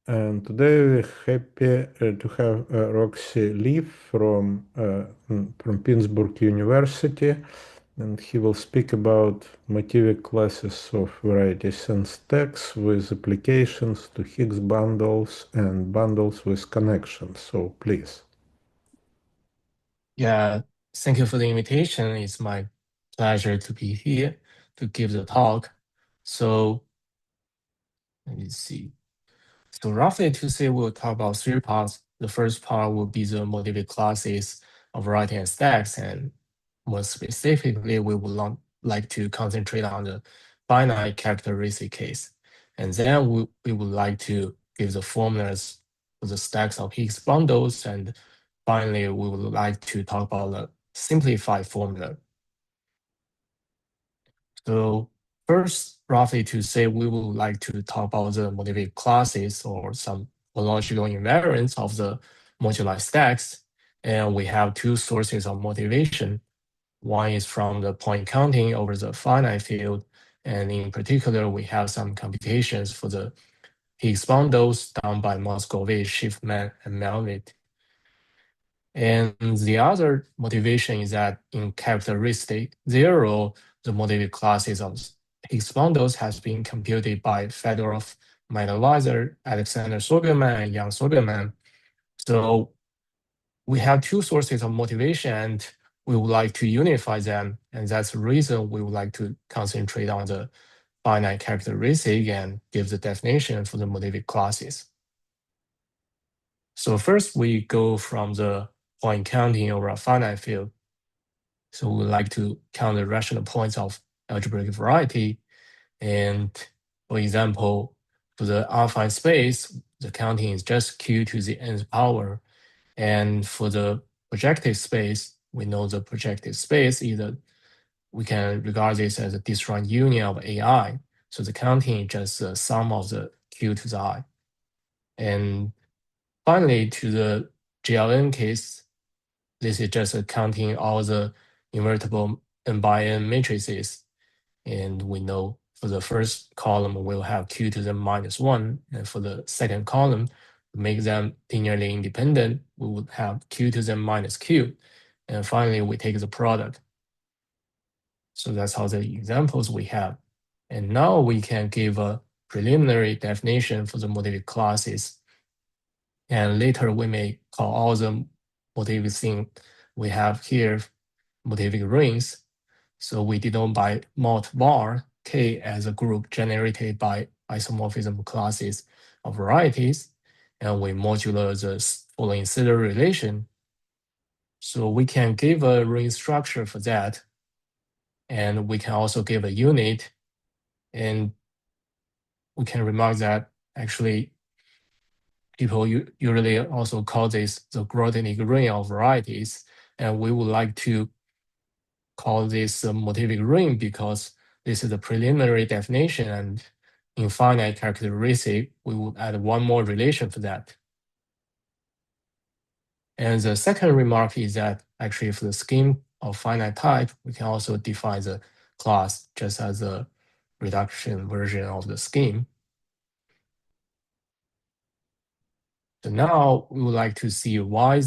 And today we're happy to have Ruoxi Li from Pittsburgh University, and he will speak about Motivic classes of varieties and stacks with applications to Higgs bundles and bundles with connections. So please. Yeah, thank you for the invitation. It's my pleasure to be here to give the talk. So let me see. So roughly to say, we'll talk about three parts. The first part will be the Motivic classes of variety and stacks, and more specifically, we would like to concentrate on the finite characteristic case. And then we would like to give the formulas for the stacks of Higgs bundles, and finally, we would like to talk about the simplified formula. So first, roughly to say, we would like to talk about the Motivic classes or some logical invariants of the moduli stacks. And we have two sources of motivation. One is from the point counting over the finite field. And in particular, we have some computations for the Higgs bundles done by Moscovitch, Schiffman, and Melvit. And the other motivation is that in characteristic 0, the Motivic classes of Higgs bundles has been computed by Fedorov, Meyerweiser, Alexander Sogerman, and Jan Sogerman. So we have two sources of motivation, and we would like to unify them. And that's the reason we would like to concentrate on the finite characteristic and give the definition for the Motivic classes. So first, we go from the point counting over a finite field. So we like to count the rational points of algebraic variety. And for example, for the affine space, the counting is just q to the nth power. And for the projective space, we know the projective space either we can regard this as a disjoint union of AI. So the counting is just the sum of the q to the I. And finally, to the GLN case, this is just counting all the invertible n by n matrices. And we know for the first column, we'll have q to the -1. And for the second column, to make them linearly independent, we would have q to the -q. And finally, we take the product. So that's how the examples we have. And now we can give a preliminary definition for the Motivic classes. And later we may call all the Motivic thing we have here Motivic rings. So we denote by mod var K as a group generated by isomorphism classes of varieties. And we modular the following Sitter relation. So we can give a ring structure for that. And we can also give a unit. And we can remark that actually people usually also call this the Grothendieck ring of varieties. And we would like to call this a Motivic ring because this is a preliminary definition, and in finite characteristic, we would add one more relation for that. And the second remark is that actually for the scheme of finite type, we can also define the class just as a reduction version of the scheme. So now we would like to see why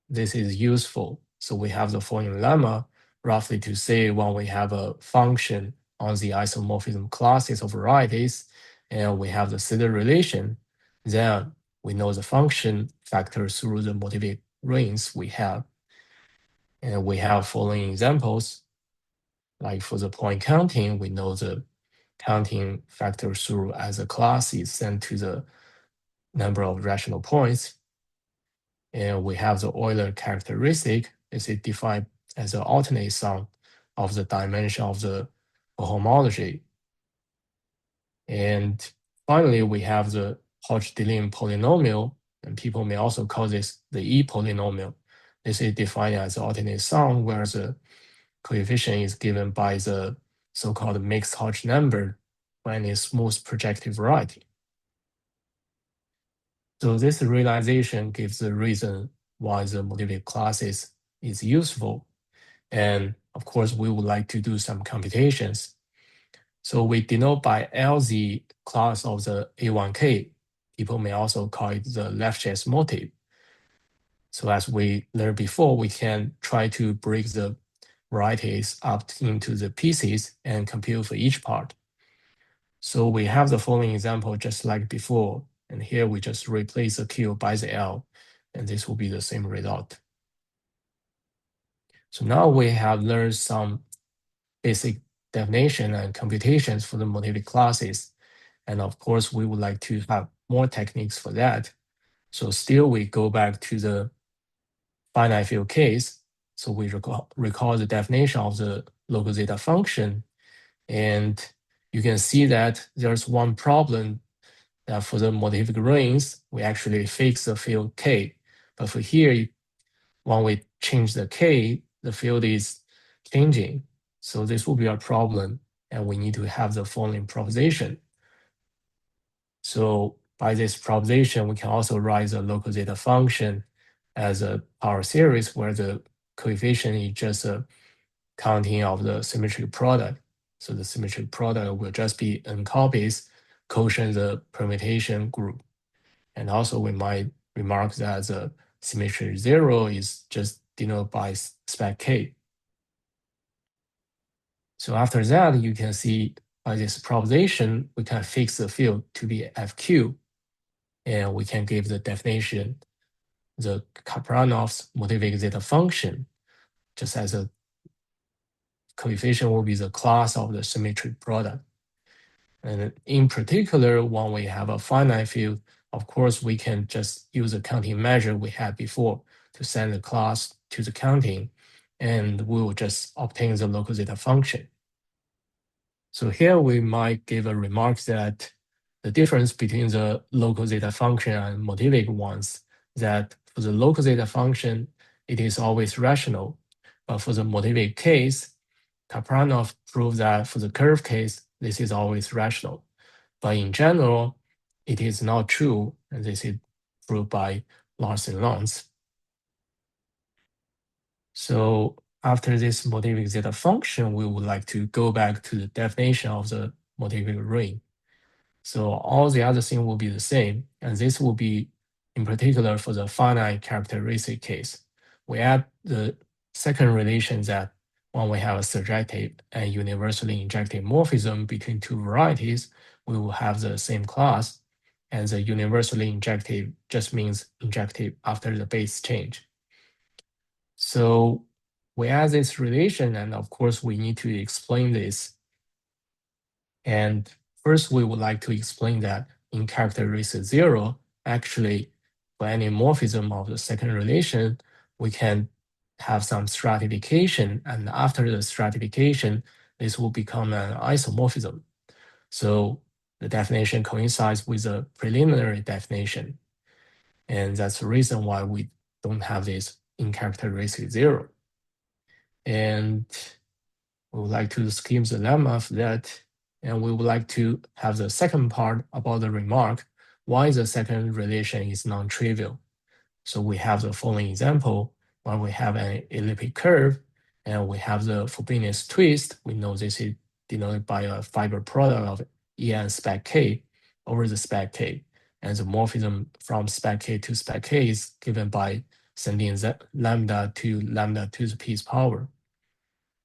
this is useful. So we have the following lemma, roughly to say when we have a function on the isomorphism classes of varieties, and we have the Sitter relation, then we know the function factors through the Motivic rings we have. And we have following examples. Like for the point counting, we know the counting factor through as a class is sent to the number of rational points. And we have the Euler characteristic. This is defined as an alternate sum of the dimension of the homology. And finally, we have the Hodge-Deligne polynomial, and people may also call this the E polynomial. This is defined as an alternate sum where the coefficient is given by the so-called mixed Hodge number when it's smooth projective variety. So this realization gives the reason why the Motivic classes is useful. And of course, we would like to do some computations. So we denote by LZ class of the A1K people may also call it the Lefschetz motive. So as we learned before, we can try to break the varieties up into the pieces and compute for each part. So we have the following example just like before, and here we just replace the Q by the L, and this will be the same result. So now we have learned some basic definition and computations for the Motivic classes. And of course, we would like to have more techniques for that. So still we go back to the finite field case. So we recall the definition of the local zeta function. And you can see that there's one problem that for the Motivic rings, we actually fix the field K. But for here, when we change the K, the field is changing. So this will be a problem, and we need to have the following proposition. So by this proposition, we can also write the local zeta function as a power series where the coefficient is just a counting of the symmetric product. So the symmetric product will just be n copies quotient the permutation group. And also we might remark that the symmetry 0 is just denoted by spec K. So after that, you can see by this proposition, we can fix the field to be FQ. And we can give the definition, the Kapranov's Motivic zeta function, just as a coefficient will be the class of the symmetric product. And in particular, when we have a finite field, of course, we can just use the counting measure we had before to send the class to the counting, and we will just obtain the local zeta function. So here we might give a remark that the difference between the local zeta function and Motivic ones, that for the local zeta function, it is always rational. But for the Motivic case, Kapranov proved that for the curve case, this is always rational. But in general, it is not true, and this is proved by Larsen and Lons. So after this Motivic zeta function, we would like to go back to the definition of the Motivic ring. So all the other things will be the same, and this will be in particular for the finite characteristic case. We add the second relation that when we have a surjective and universally injective morphism between two varieties, we will have the same class, and the universally injective just means injective after the base change. So we add this relation, and of course we need to explain this. And first we would like to explain that in characteristic 0, actually for any morphism of the second relation, we can have some stratification, and after the stratification, this will become an isomorphism. So the definition coincides with the preliminary definition. And that's the reason why we don't have this in characteristic 0. And we would like to scheme the lemma for that. And we would like to have the second part about the remark, why the second relation is non-trivial. So we have the following example, where we have an elliptic curve, and we have the Frobenius twist. We know this is denoted by a fiber product of E and spec K over the spec K. And the morphism from spec K to spec K is given by sending lambda to the p's power.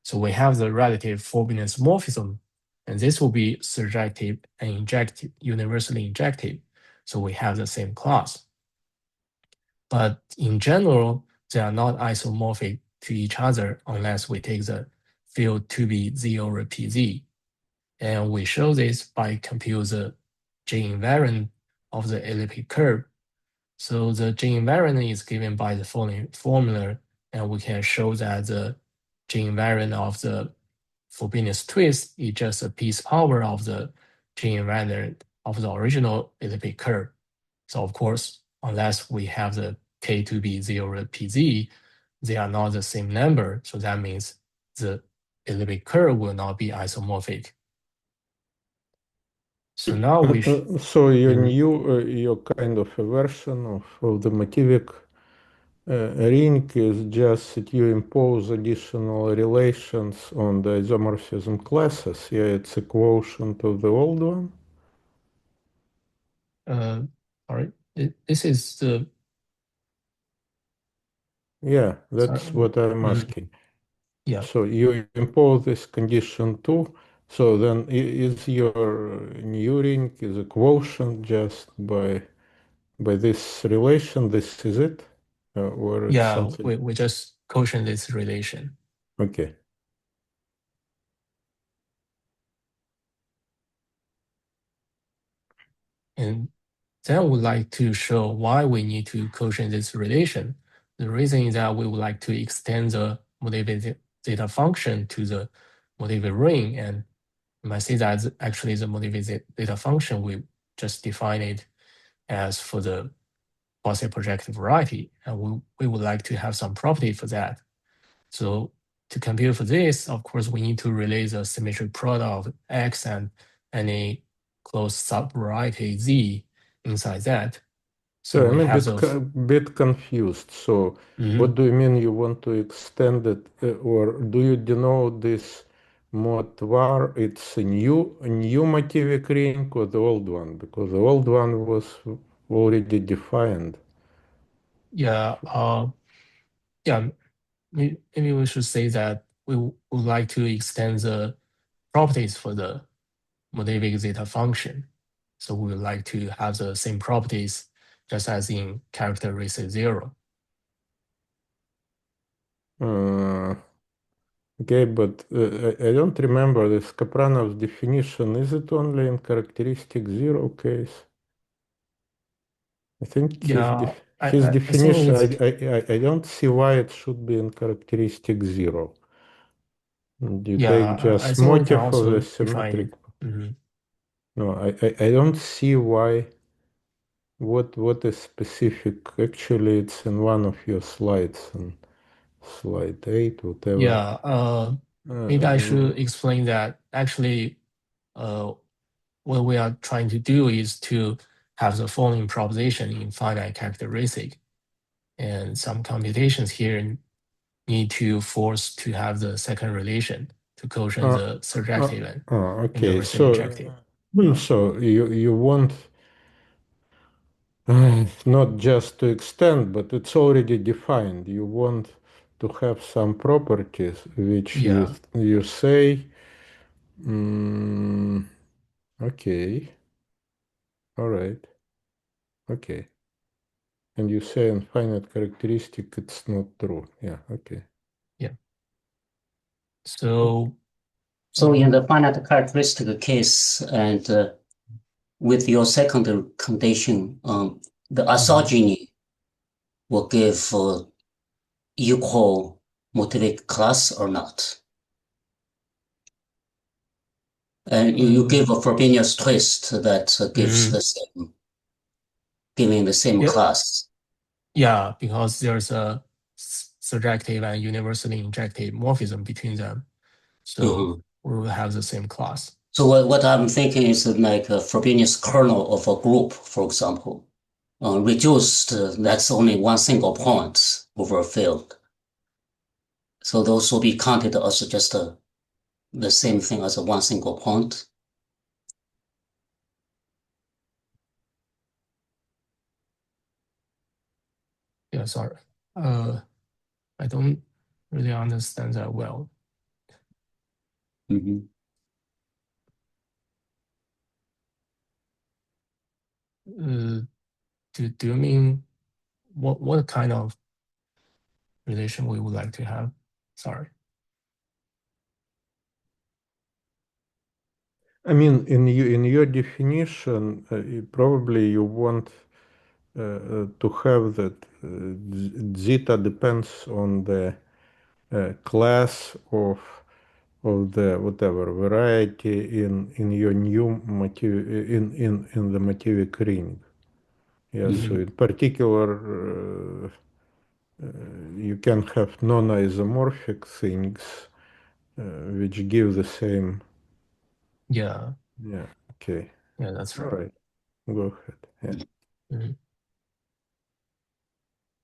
So we have the relative Frobenius morphism, and this will be surjective and injective, universally injective. So we have the same class. But in general, they are not isomorphic to each other unless we take the field to be Z over PZ. And we show this by compute the J invariant of the elliptic curve. So the J invariant is given by the following formula, and we can show that the J invariant of the Frobenius twist is just a piece power of the J invariant of the original elliptic curve. So of course, unless we have the K to be 0 PZ, they are not the same number. So that means the elliptic curve will not be isomorphic. So now we so your kind of a version of the Motivic ring is just that you impose additional relations on the isomorphism classes. Yeah, it's a quotient of the old one. Sorry, this is the. Yeah, that's Sorry. what I'm Mhm. asking. Yeah, So you impose this condition too. So then is your new ring is a quotient just by this relation? This is it, or it's yeah. something? We just quotient this relation. Okay. And then we would like to show why we need to quotient this relation. The reason is that we would like to extend the Motivic zeta function to the Motivic ring. And you might see that actually the Motivic zeta function, we just define it as for the quasi-projective variety. And we would like to have some property for that. So to compute for this, of course, we need to relate the symmetric product of X and any closed subvariety Z inside that. So So I'm we a have bit the bit confused. So what mhm. do you mean you want to extend it, or do you denote this mod var? It's a new Motivic ring or the old one? Because the old one was already defined. Yeah, yeah. Maybe we should say that we would like to extend the properties for the Motivic zeta function. So we would like to have the same properties just as in characteristic zero. Uh, okay, but I don't remember this Kapranov's definition. Is it only in characteristic zero case? I think Yeah, his I think definition, it's I don't see why it should be in characteristic zero. You take yeah, I just think we can motif of the also define symmetric. it. Mhm. No, I don't see why, what is specific. Actually, it's in one of your slides, on slide 8, whatever. Yeah, maybe I Um, should explain that actually, uh, what we are trying to do is to have the following proposition in finite characteristic, and some computations here need to force to have the second relation to quotient uh, the surjective and okay, universal injective. so you want not just to extend, but it's already defined. You want to have some properties which you Yeah, you say, mm, okay, all right, okay, and you say in finite characteristic it's not true. Yeah, okay. yeah. So, So in the finite characteristic case, and with your secondary condition, the mhm. isogeny will give equal motivic class or not. And you give a Frobenius twist that gives Mhm. the same, giving the same Yeah, class. yeah, because there's a surjective and universally injective morphism between them. So Mhm. we will have the same class. So what I'm thinking is like a Frobenius kernel of a group, for example, reduced, that's only one single point over a field. So those will be counted as just the same thing as a one single point. Yeah, sorry. I don't really understand that well. Mhm. Do you mean what kind of relation we would like to have? Sorry. I mean, in your definition, probably you want to have that zeta depends on the class of the whatever variety in your new in the Motivic ring. Yeah, so Mhm. in particular, you can have non-isomorphic things which give the same. Yeah, Yeah. Okay. yeah, that's All right. right. Go ahead. Yeah. Mhm.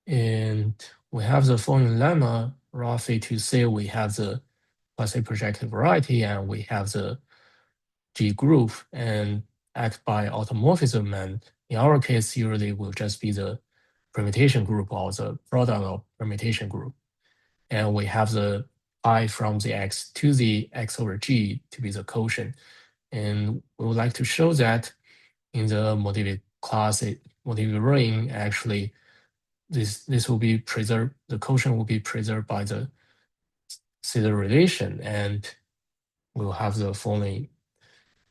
And we have the following lemma, roughly to say we have the quasi-projective variety and we have the G group and act by automorphism. And In our case, usually will just be the permutation group or the product of permutation group. And we have the I from the X to the X over G to be the quotient. And we would like to show that in the Motivic class, Motivic ring, actually, this will be preserved, the quotient will be preserved by the zeta relation, and we'll have the following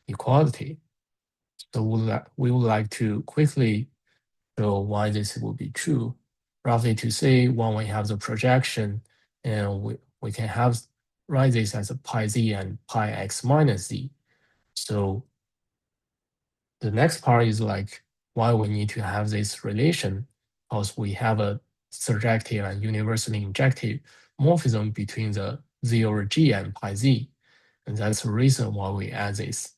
equality. So we would like to quickly show why this will be true. Roughly to say, when we have the projection, and we can write this as a pi z and pi x minus z. So the next part is like why we need to have this relation, because we have a surjective and universally injective morphism between the z over g and pi z. And that's the reason why we add this.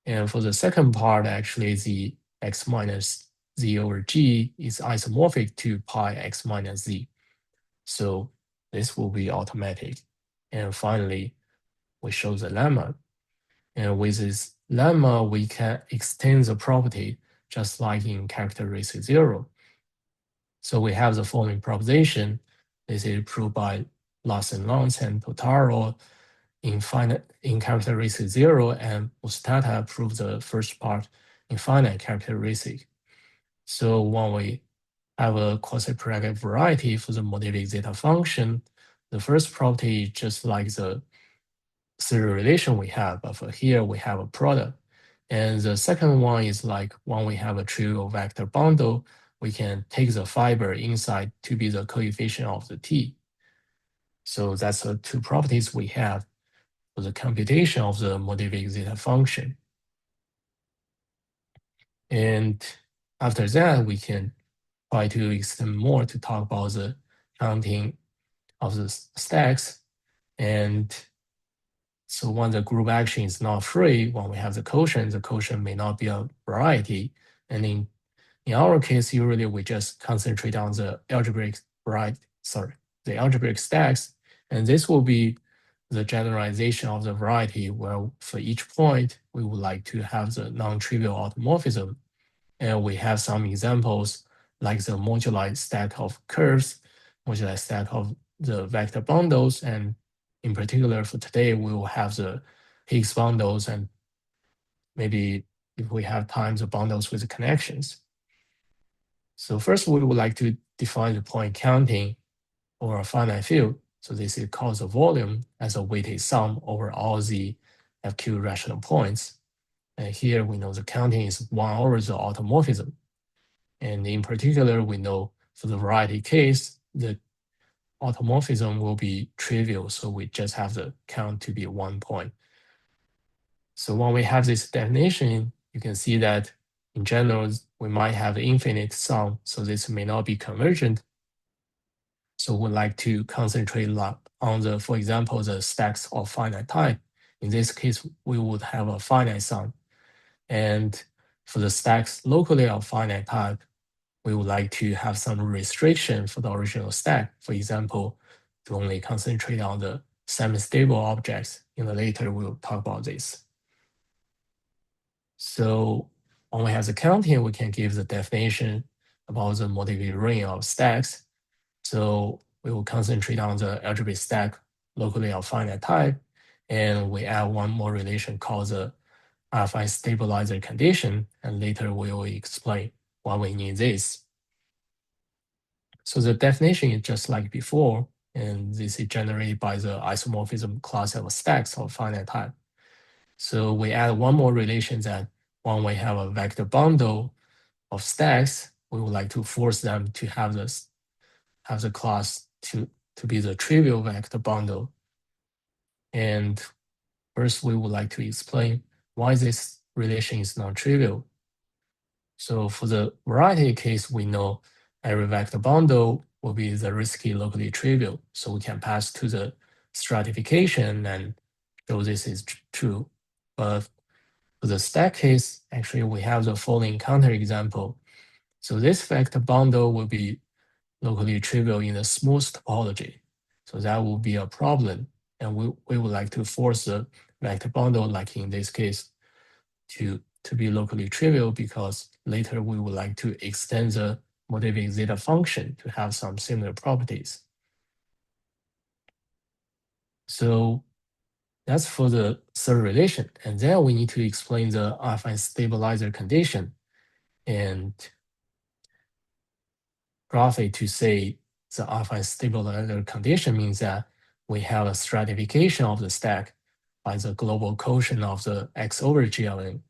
And for the second part, actually, the x minus z over g is isomorphic to pi x minus z. So this will be automatic. And finally, we show the lemma. And with this lemma, we can extend the property just like in characteristic 0. So we have the following proposition. This is proved by Larsen Lance and Totaro in characteristic 0, and Mustata proved the first part in finite characteristic. So when we have a quasi-parametric variety for the Motivic zeta function, the first property is just like the serial relation we have, but for here we have a product. And the second one is like when we have a trivial vector bundle, we can take the fiber inside to be the coefficient of the T. So that's the two properties we have for the computation of the Motivic zeta function. And after that, we can try to extend more to talk about the counting of the stacks. And so when the group action is not free, when we have the quotient may not be a variety. And in our case, usually we just concentrate on the algebraic the algebraic stacks. And this will be the generalization of the variety, where for each point, we would like to have the non-trivial automorphism. And we have some examples like the moduli stack of curves, moduli stack of the vector bundles, and in particular for today, we will have the Higgs bundles, and maybe if we have time, the bundles with the connections. So first, we would like to define the point counting over a finite field. So this is called the volume as a weighted sum over all the FQ rational points. And here we know the counting is 1 over the automorphism. And in particular, we know for the variety case, the automorphism will be trivial. So we just have the count to be 1 point. So when we have this definition, you can see that in general, we might have infinite sum. So this may not be convergent. So we'd like to concentrate on the, for example, the stacks of finite type. In this case, we would have a finite sum. And for the stacks locally of finite type, we would like to have some restriction for the original stack. For example, to only concentrate on the semi-stable objects. In the later, we'll talk about this. So when we have the counting, we can give the definition about the Motivic ring of stacks. So we will concentrate on the algebraic stack locally of finite type, and we add one more relation called the affine stabilizer condition, and later we will explain why we need this. So the definition is just like before, and this is generated by the isomorphism class of stacks of finite type. So we add one more relation that when we have a vector bundle of stacks, we would like to force them to have the class to be the trivial vector bundle. And first, we would like to explain why this relation is non-trivial. So for the variety case, we know every vector bundle will be the risky locally trivial. So we can pass to the stratification and show this is true. But for the stack case, actually, we have the following counterexample. So this vector bundle will be locally trivial in the smooth topology. So that will be a problem. And we would like to force the vector bundle, like in this case, to to be locally trivial because later we would like to extend the Motivic zeta function to have some similar properties. So that's for the third relation. And then we need to explain the affine stabilizer condition. And roughly to say the affine stabilizer condition means that we have a stratification of the stack by the global quotient of the x over GLN.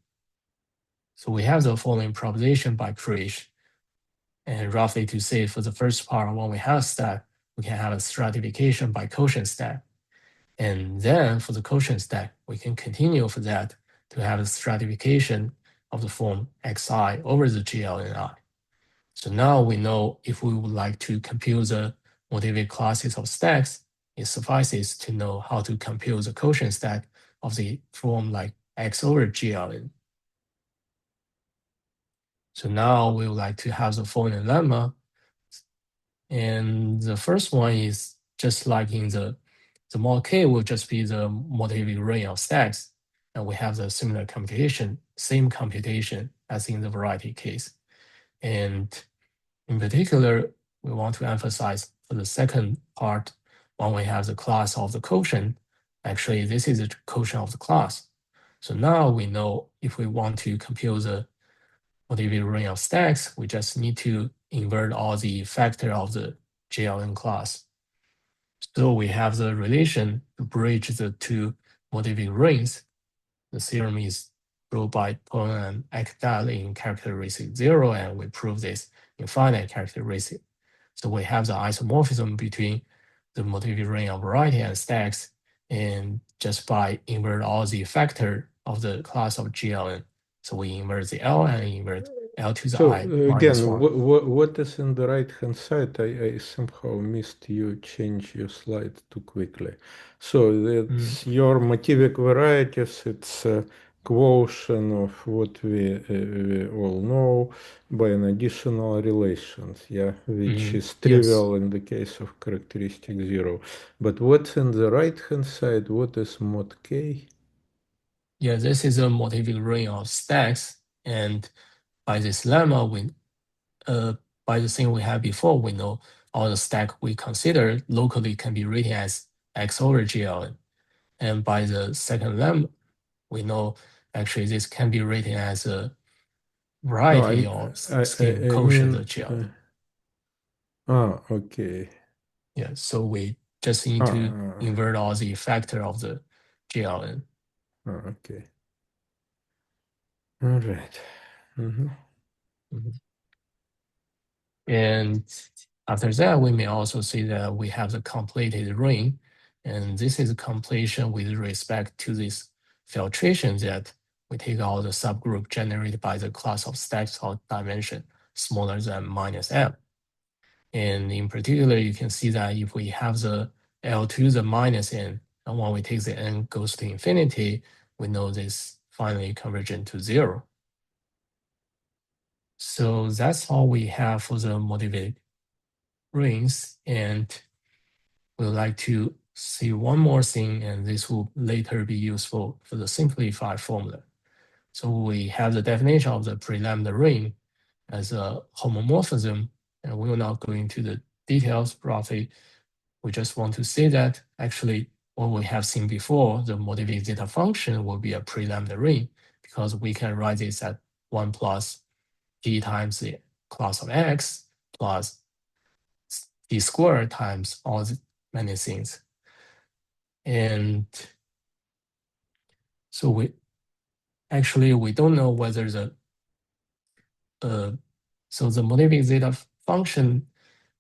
So we have the following proposition by Krish. And roughly to say for the first part, when we have a stack, we can have a stratification by quotient stack. And then for the quotient stack, we can continue for that to have a stratification of the form xi over the GLNI. So now we know if we would like to compute the Motivic classes of stacks, it suffices to know how to compute the quotient stack of the form like x over GLN. So now we would like to have the following lemma. And the first one is just like in the mod K will just be the Motivic ring of stacks. And we have the similar computation, same computation as in the variety case. And in particular, we want to emphasize for the second part, when we have the class of the quotient, actually this is the quotient of the class. So now we know if we want to compute the Motivic ring of stacks, we just need to invert all the factor of the GLN class. So we have the relation to bridge the two Motivic rings. The theorem is proved by Poland and Ekdal in characteristic 0, and we prove this in finite characteristic. So we have the isomorphism between the Motivic ring of variety and stacks, and just by invert all the factor of the class of GLN. So we invert the L and invert L to the I minus again, 1. what is in the right-hand side? I somehow missed you change your slide too quickly. So it's your Motivic varieties, it's a quotient of what we all know by an additional relations, yeah, which is trivial in the case of characteristic 0. But what's in the right-hand side? What is mod K? Yeah, this is a Motivic ring of stacks, and by this lemma, by the thing we had before, we know all the stack we consider locally can be written as x over GLN. And by the second lemma, we know actually this can be written as a variety of scheme quotient of GLN. Okay. Yeah, so we just need to invert all the factor of the GLN. Okay. All right. And after that, we may also see that we have the completed ring. And this is a completion with respect to this filtration that we take all the subgroup generated by the class of stacks of dimension smaller than -m. And in particular, you can see that if we have the L to the minus n, and when we take the n goes to infinity, we know this finally convergent to 0. So that's all we have for the Motivic rings, and we'd like to see one more thing, and this will later be useful for the simplified formula. So we have the definition of the pre-lambda ring as a homomorphism, and we will not go into the details roughly. We just want to say that actually what we have seen before, the Motivic zeta function will be a pre-lambda ring because we can write this at 1 plus g times the class of x plus d squared times all the many things. And so we don't know whether so the Motivic zeta function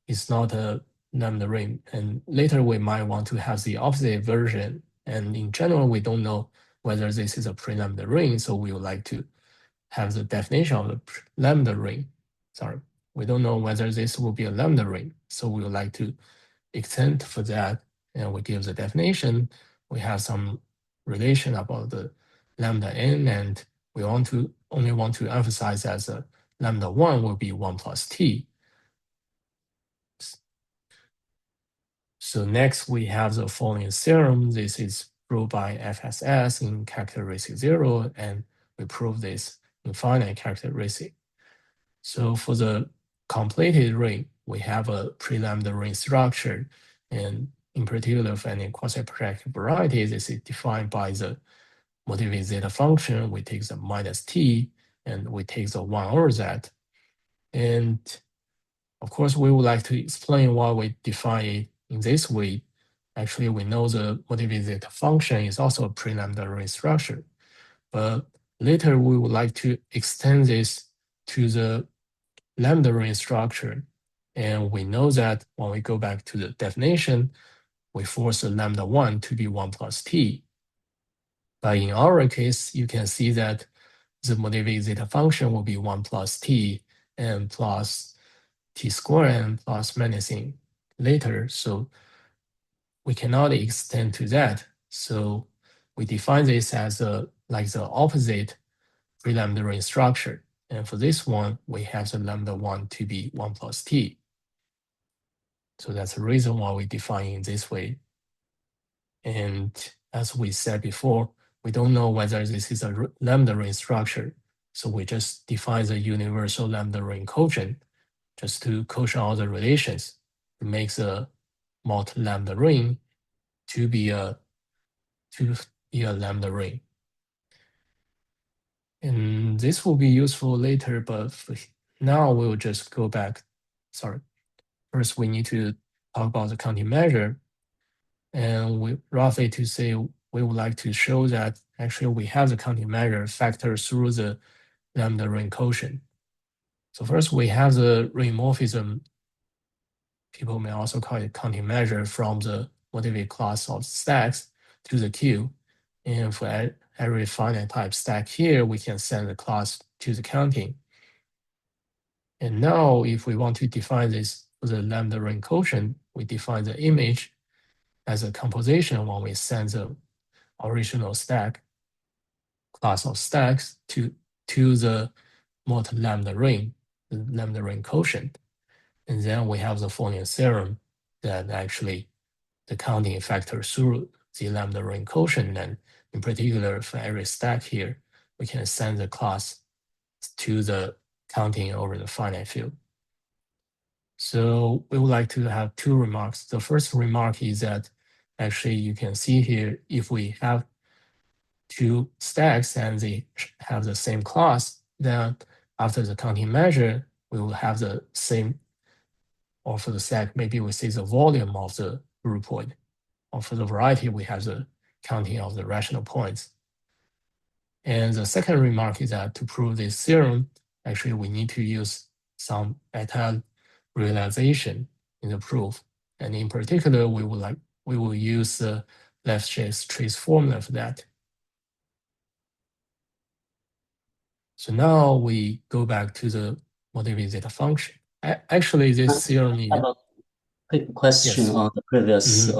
is not a lambda ring, and later we might want to have the opposite version. And in general, we don't know whether this is a pre-lambda ring, so we would like to have the definition of the lambda ring. Sorry, we don't know whether this will be a lambda ring, so we would like to extend for that, and we give the definition. We have some relation about the lambda n, and we only want to emphasize that the lambda 1 will be 1 plus t. So next we have the following theorem. This is proved by FSS in characteristic 0, and we prove this infinite characteristic. So for the completed ring, we have a pre-lambda ring structure, and in particular for any quasi-projective variety, this is defined by the Motivic zeta function. We take the minus t, and we take the 1 over that. And of course, we would like to explain why we define it in this way. Actually, we know the Motivic zeta function is also a pre-lambda ring structure, but later we would like to extend this to the lambda ring structure. And we know that when we go back to the definition, we force the lambda 1 to be 1 plus t. But in our case, you can see that the Motivic zeta function will be 1 plus t and plus t squared and plus anything later. So we cannot extend to that. So we define this as like the opposite pre-lambda ring structure. And for this one, we have the lambda 1 to be 1 plus t. So that's the reason why we define it this way. And as we said before, we don't know whether this is a lambda ring structure. So we just define the universal lambda ring quotient just to quotient all the relations to make the multi-lambda ring to be a lambda ring. And this will be useful later, but for now we'll just go back. Sorry. First, we need to talk about the counting measure. And we roughly to say we would like to show that actually we have the counting measure factor through the lambda ring quotient. So first we have the ring morphism. People may also call it counting measure from the Motivic class of stacks to the Q. And for every finite type stack here, we can send the class to the counting. And now if we want to define this for the lambda ring quotient, we define the image as a composition when we send the original stack class of stacks to the multi-lambda ring, the lambda ring quotient. And then we have the Fourier theorem that actually the counting factor through the lambda ring quotient, and in particular for every stack here, we can send the class to the counting over the finite field. So we would like to have two remarks. The first remark is that actually you can see here, if we have two stacks and they have the same class, then after the counting measure, we will have the same, or for the stack, maybe we see the volume of the root point. Or for the variety, we have the counting of the rational points. And the second remark is that to prove this theorem, actually we need to use some eta realization in the proof. And in particular, we will use the Lefschetz trace formula for that. So now we go back to the Motivic zeta function. Actually, this theorem is... I have a quick question Yes. on the previous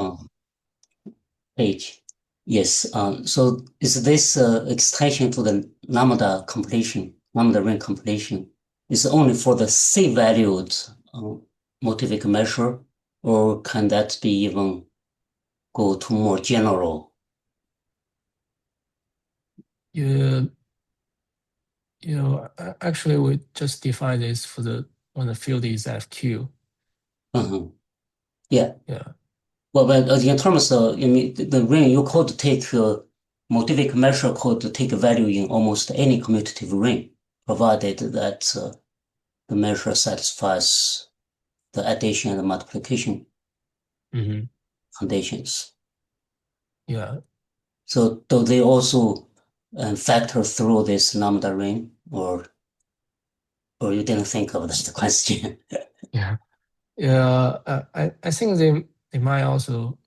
page. Yes, so is this extension to the lambda completion, lambda ring completion, is only for the C-valued Motivic measure, or can that be even go to more general? Actually, we just define this for the when the field is FQ. Yeah. Well, but in terms of, you mean the ring, you could take Motivic measure could take a value in almost any commutative ring, provided that the measure satisfies the addition and the multiplication conditions. Yeah. So do they also factor through this lambda ring, or you didn't think of that question? I think they might also,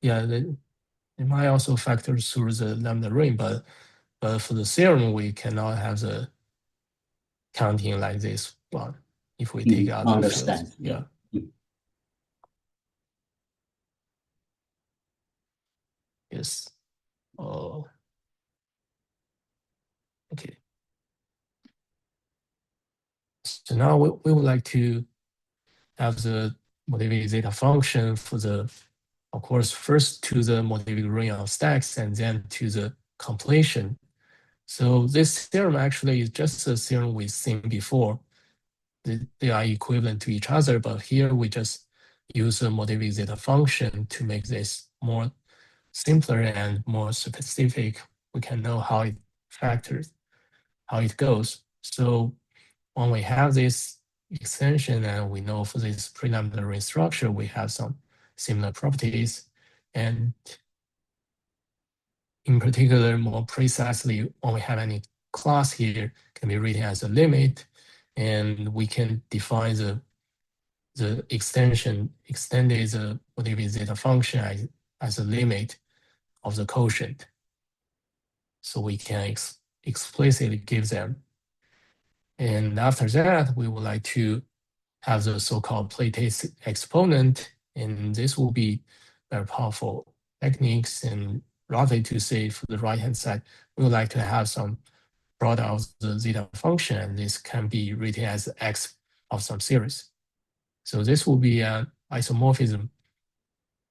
they might also factor through the lambda ring, but for the theorem we cannot have the counting like this one if we take out the fields. Yeah. Yes. Oh. Okay. So now we would like to have the Motivic zeta function for the, of course, first to the Motivic ring of stacks and then to the completion. So this theorem actually is just a theorem we've seen before. They are equivalent to each other, but here we just use a Motivic zeta function to make this more simpler and more specific. We can know how it factors, how it goes. So when we have this extension and we know for this preliminary ring structure, we have some similar properties. And in particular, more precisely, when we have any class here, can be written as a limit, and we can define the extended the Motivic zeta function as a limit of the quotient. So we can explicitly give them. And after that, we would like to have the so-called Platist exponent, and this will be very powerful techniques. And rather to say for the right-hand side, we would like to have some product of the zeta function, and this can be written as x of some series. So this will be an isomorphism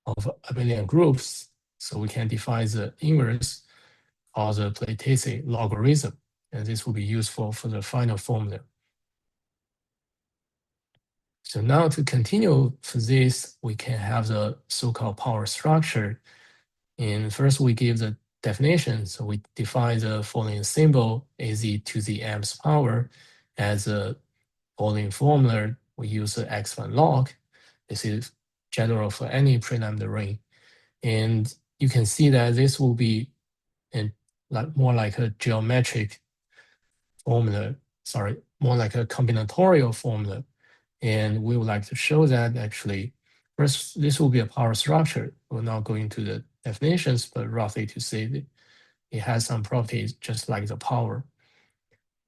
of abelian groups. So we can define the inverse of the Platist logarithm, and this will be useful for the final formula. So now to continue for this, we can have the so-called power structure. And first we give the definition. So we define the following symbol, az to the m's power, as a following formula. We use the x1 log. This is general for any prelambda ring. And you can see that this will be more like a geometric formula, more like a combinatorial formula. And we would like to show that actually, first, this will be a power structure. We'll not go into the definitions, but roughly to say that it has some properties just like the power.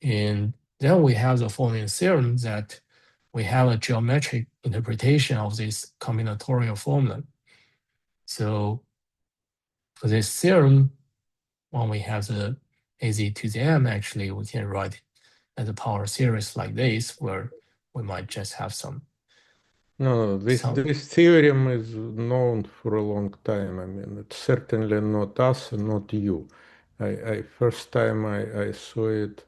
And then we have the following theorem that we have a geometric interpretation of this combinatorial formula. So for this theorem, when we have the az to the m, actually, we can write as a power series like this, where we might just have some. No, this theorem is known for a long time. I mean, it's certainly not us and not you. First time I saw it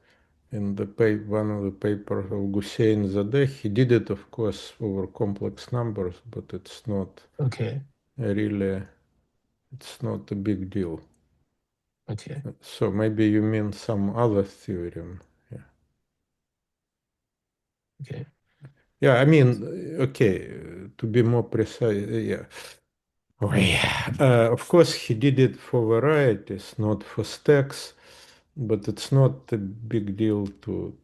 in the one of the papers of Gussein Zadeh. He did it, of course, over complex numbers, but it's not really, it's not a big deal. Okay. So maybe you mean some other theorem. Yeah. Okay. Yeah, I mean, okay, to be more precise, yeah. Oh, yeah. Of course, he did it for varieties, not for stacks, but it's not a big deal to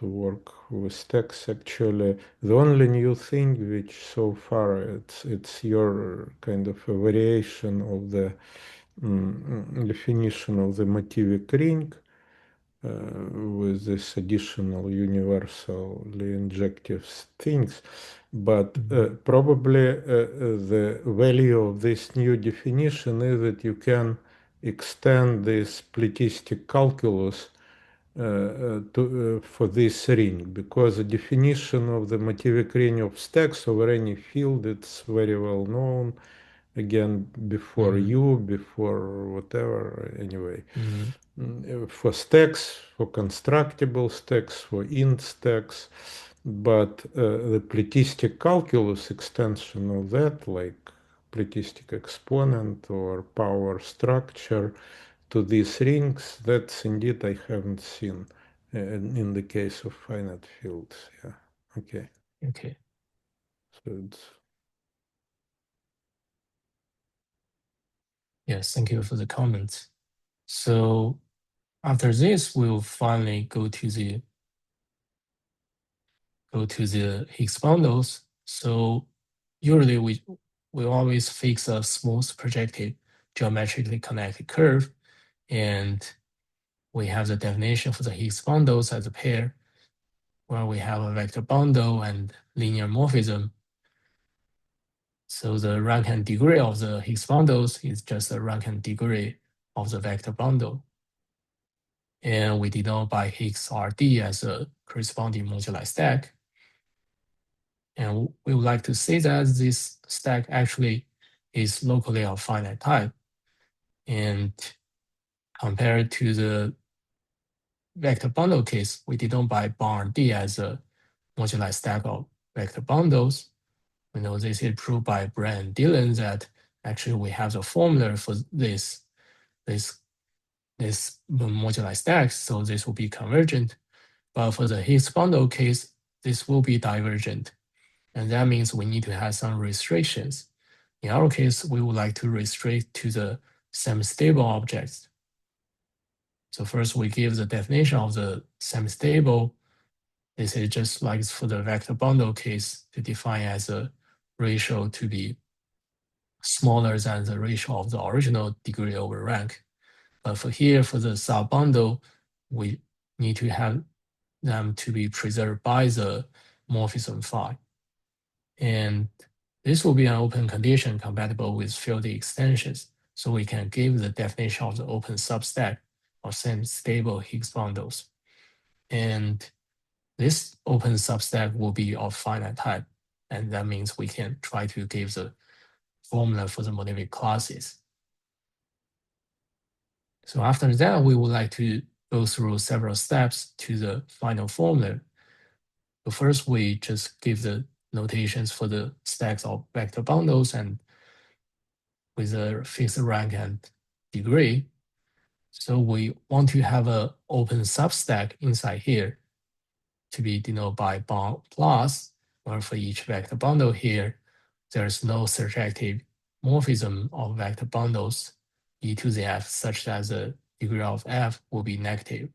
work with stacks. Actually, the only new thing which so far it's your kind of a variation of the definition of the Motivic ring with this additional universally injective things. But probably the value of this new definition is that you can extend this Platistic calculus for this ring, because the definition of the Motivic ring of stacks over any field, it's very well known. Again, before you, before whatever, anyway. For stacks, for constructible stacks, for int stacks, but the Platistic calculus extension of that, like Platistic exponent or power structure to these rings, that's indeed I haven't seen in the case of finite fields. Yeah. Okay. Okay. So it's. Yes, thank you for the comments. So after this, we'll finally go to the Higgs bundles. So usually we always fix a smooth projective geometrically connected curve, and we have the definition for the Higgs bundles as a pair, where we have a vector bundle and linear morphism. So the rank and degree of the Higgs bundles is just the rank and degree of the vector bundle. And we denote by Higgs RD as a corresponding moduli stack. And we would like to say that this stack actually is locally of finite type. And compared to the vector bundle case, we denote by bond D as a moduli stack of vector bundles. We know this is proved by Brand and Dillon that actually we have the formula for this moduli stacks, so this will be convergent. But for the Higgs bundle case, this will be divergent. And that means we need to have some restrictions. In our case, we would like to restrict to the semi-stable objects. So first we give the definition of the semi-stable. This is just like for the vector bundle case to define as a ratio to be smaller than the ratio of the original degree over rank. But for here, for the sub-bundle, we need to have them to be preserved by the morphism phi. And this will be an open condition compatible with field extensions. So we can give the definition of the open substack of semi-stable Higgs bundles. And this open substack will be of finite type. And that means we can try to give the formula for the Motivic classes. So after that, we would like to go through several steps to the final formula. So first, we just give the notations for the stacks of vector bundles and with a fixed rank and degree. So we want to have an open substack inside here to be denoted by bond plus, where for each vector bundle here, there's no surjective morphism of vector bundles e to the f such that the degree of f will be negative.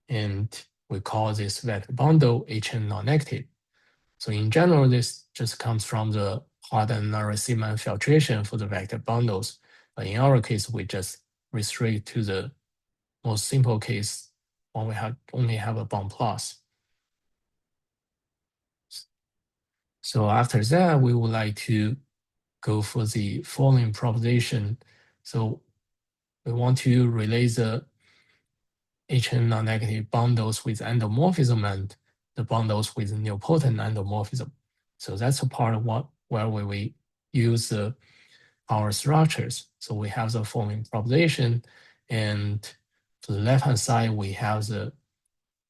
And we call this vector bundle HN non-negative. So in general, this just comes from the Harden-Riemann filtration for the vector bundles. But in our case, we just restrict to the most simple case when we only have a bond plus. So after that, we would like to go for the following proposition. So we want to relate the HN non-negative bundles with endomorphism and the bundles with nilpotent endomorphism. So that's a part of where we use the power structures. So we have the following proposition, and for the left-hand side, we have the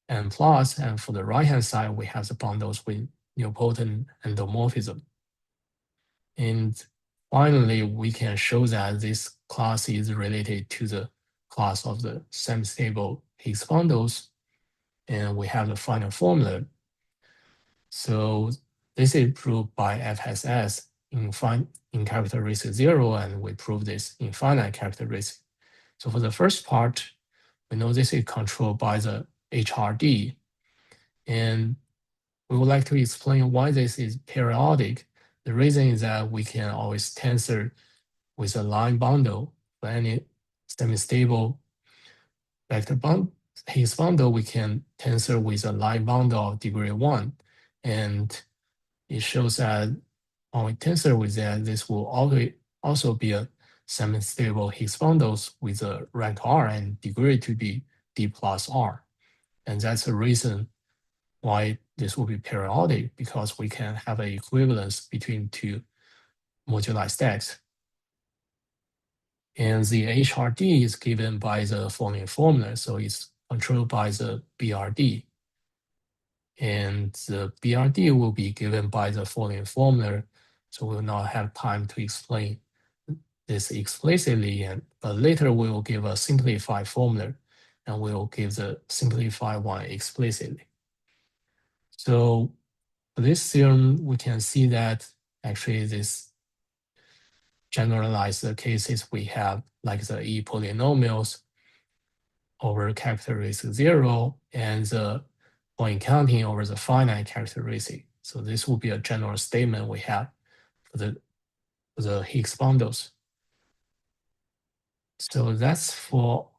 N plus, and for the right-hand side, we have the bundles with nilpotent endomorphism. And finally, we can show that this class is related to the class of the semi-stable Higgs bundles, and we have the final formula. So this is proved by FSS in characteristic 0, and we prove this in finite characteristic. So for the first part, we know this is controlled by the HRD, and we would like to explain why this is periodic. The reason is that we can always tensor with a line bundle. For any semi-stable vector Higgs bundle, we can tensor with a line bundle of degree 1. And it shows that when we tensor with that, this will also be a semi-stable Higgs bundles with a rank R and degree to be D plus R. And that's the reason why this will be periodic, because we can have an equivalence between two moduli stacks. And the HRD is given by the following formula, so it's controlled by the BRD. And the BRD will be given by the following formula, so we will not have time to explain this explicitly, but later we will give a simplified formula, and we will give the simplified one explicitly. So for this theorem, we can see that actually this generalized cases we have, like the E polynomials over characteristic 0 and the point counting over the finite characteristic. So this will be a general statement we have for the Higgs bundles. So that's for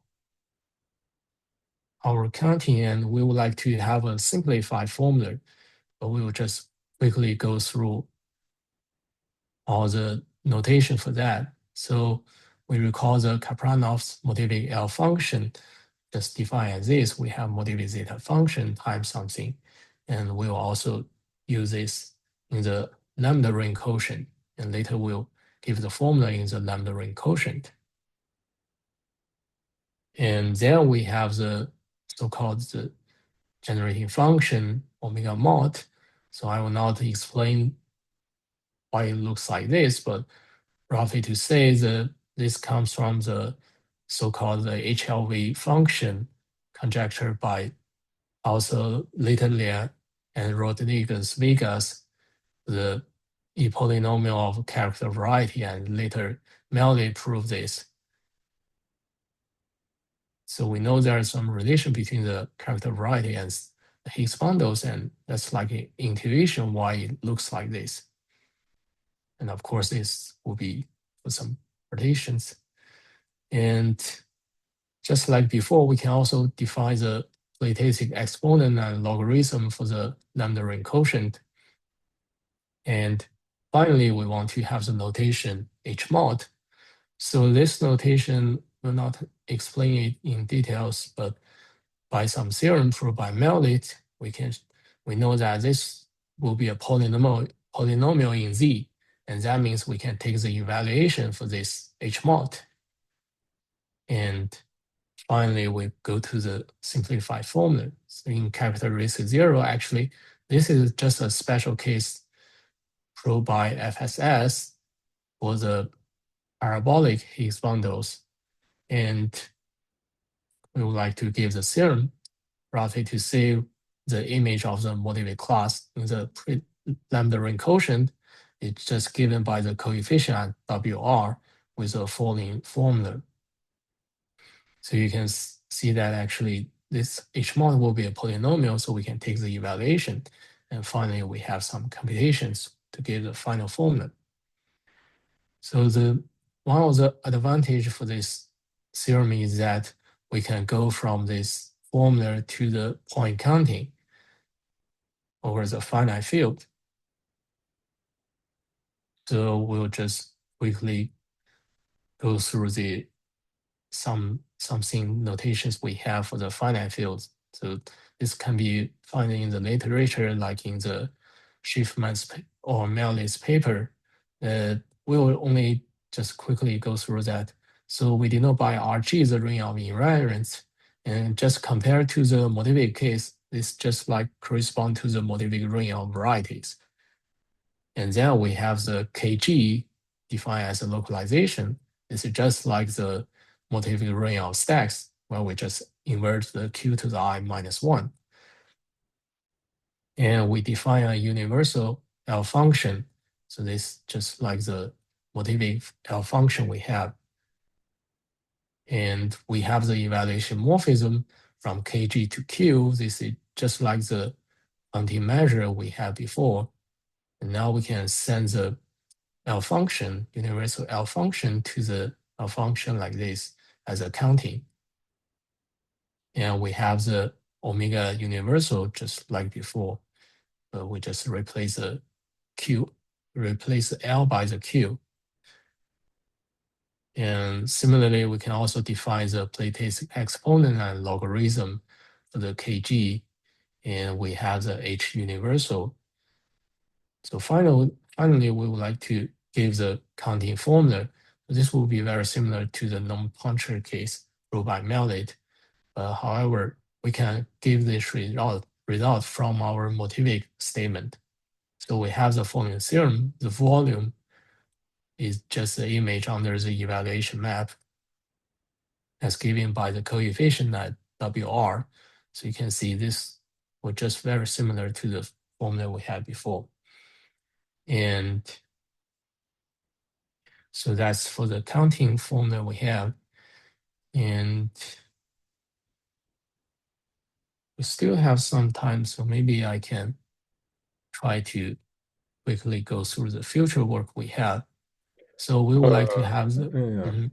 our counting, and we would like to have a simplified formula, but we will just quickly go through all the notation for that. So we recall the Kapranov's Motivic L function, just defined as this. We have Motivic zeta function times something, and we'll also use this in the lambda ring quotient, and later we'll give the formula in the lambda ring quotient. And then we have the so-called the generating function omega mod. So I will not explain why it looks like this, but roughly to say that this comes from the so-called the HLV function conjectured by also Letelier and Rodriguez-Vegas, the polynomial of character variety, and later Melly proved this. So we know there is some relation between the character variety and the Higgs bundles, and that's like an intuition why it looks like this. And of course, this will be for some rotations. And just like before, we can also define the lattice exponent and logarithm for the lambda ring quotient. And finally, we want to have the notation H mod. So this notation will not explain it in details, but by some theorem proved by Mellit, we know that this will be a polynomial in Z, and that means we can take the evaluation for this H mod. And finally, we go to the simplified formula. So in characteristic 0, actually, this is just a special case proved by FSS for the parabolic Higgs bundles. And we would like to give the theorem roughly to say the image of the Motivic class in the lambda ring quotient is just given by the coefficient WR with a following formula. So you can see that actually this H mod will be a polynomial, so we can take the evaluation. And finally, we have some computations to give the final formula. So one of the advantage for this theorem is that we can go from this formula to the point counting over the finite field. So we'll just quickly go through the something notations we have for the finite fields. So this can be found in the literature, like in the Schiffman's or Melli's paper. We will only just quickly go through that. So we denote by Rg the ring of invariants, and just compared to the Motivic case, this just like correspond to the Motivic ring of varieties. And then we have the Kg defined as a localization. This is just like the Motivic ring of stacks, where we just invert the q to the I minus 1. And we define a universal L function. So this just like the Motivic L function we have. And we have the evaluation morphism from Kg to Q. This is just like the quantity measure we had before. And now we can send the L function, universal L function, to the L function like this as a counting. And we have the omega universal just like before, but we just replace the Q, replace the L by the Q. And similarly, we can also define the lattice exponent and logarithm for the Kg, and we have the H universal. So finally, we would like to give the counting formula. This will be very similar to the non-puncture case proved by Mellit. However, we can give this result from our Motivic statement. So we have the following theorem. The volume is just the image under the evaluation map as given by the coefficient at WR. So you can see this was just very similar to the formula we had before. And so that's for the counting formula we have. And we still have some time, so maybe I can try to quickly go through the future work we have. So we would like to have the...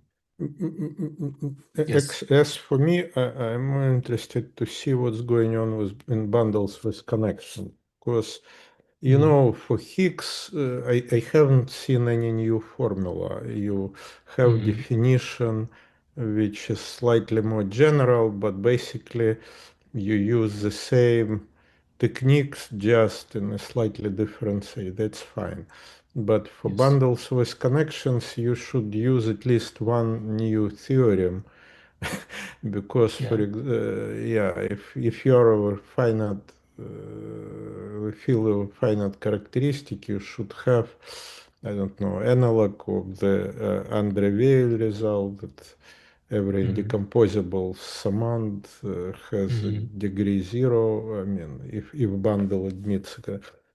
Yes. As for me, I'm more interested to see what's going on in bundles with connection, because you know, for Higgs, I haven't seen any new formula. You have definition which is slightly more general, but basically you use the same techniques just in a slightly different way. That's fine. But for bundles with connections, you should use at least one new theorem because Yeah. if you are over finite field of finite characteristic, you should have, I don't know, analog of the Andre Weil result that every indecomposable summand has a degree 0. I mean, if bundle admits.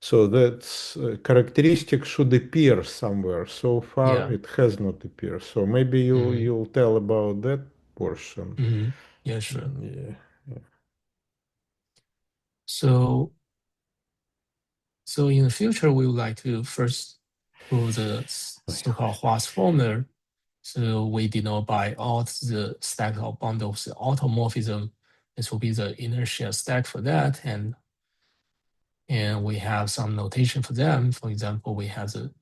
So that's characteristic should appear somewhere. So far, Yeah. it has not appeared. So maybe you'll tell about that portion. Yeah, sure. Yeah. So in the future, we would like to first prove the so-called Hua's formula. So we denote by all the stack of bundles the automorphism. This will be the inertia stack for that, and we have some notation for them. For example, we have the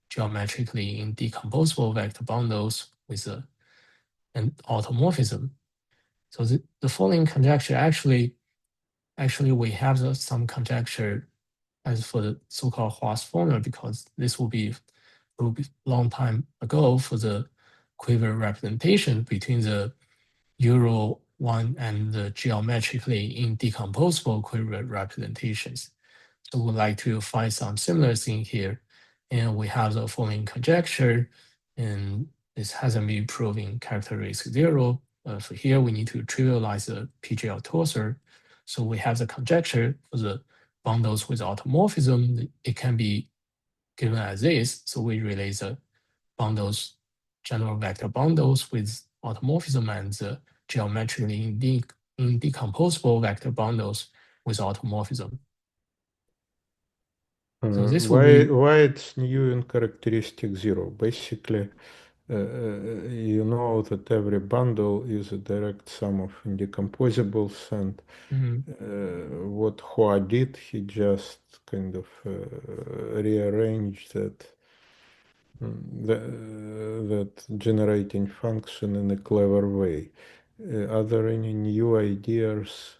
geometrically indecomposable vector bundles with an automorphism. So the following conjecture actually we have some conjecture as for the so-called Hua's formula, because this will be long time ago for the quiver representation between the Euro one and the geometrically indecomposable quiver representations. So we'd like to find some similar thing here. And we have the following conjecture, and this hasn't been proved in characteristic 0. For here, we need to trivialize the PGL tensor. So we have the conjecture for the bundles with automorphism. It can be given as this. So we relate the bundles, general vector bundles with automorphism, and the geometrically indecomposable vector bundles with automorphism. So this will be Why it's new in characteristic 0? Basically, you know that every bundle is a direct sum of indecomposables, and what Hua did, he just kind of rearranged that generating function in a clever way. Are there any new ideas,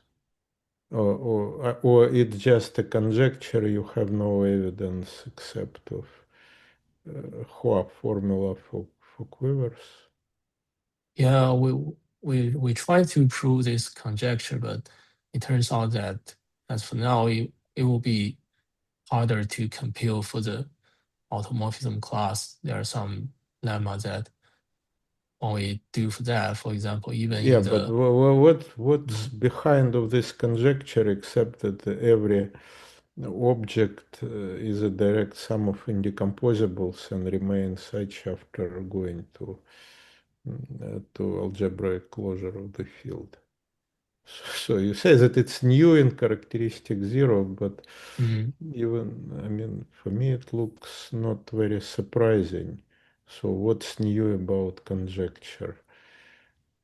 or it's just a conjecture? You have no evidence except of Hua formula for quivers? Yeah, we try to prove this conjecture, but it turns out that as for now, it will be harder to compute for the automorphism class. There are some lemmas that when we do for that, for example, even Yeah, in but the what's behind of this conjecture except that every object is a direct sum of indecomposables and remains such after going to algebraic closure of the field. So you say that it's new in characteristic 0, but even, I mean, for me it looks not very surprising. So what's new about conjecture?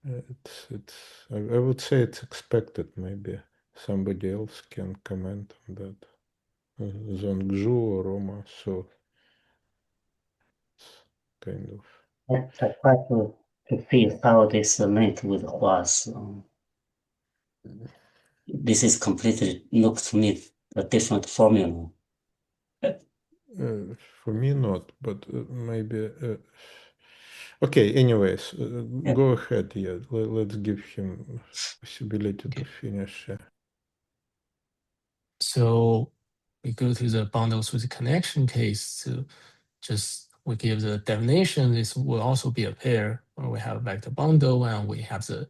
I would say it's expected. Maybe somebody else can comment on that. Zhongzhu or Roma. So it's kind of. I try to feel how this link with was. This is completely looks to me a different formula. For me, not, but maybe. Okay, anyways, go ahead. Yeah, let's give him possibility to finish. So we go to the bundles with connection case. So just we give the definition. This will also be a pair where we have vector bundle and we have the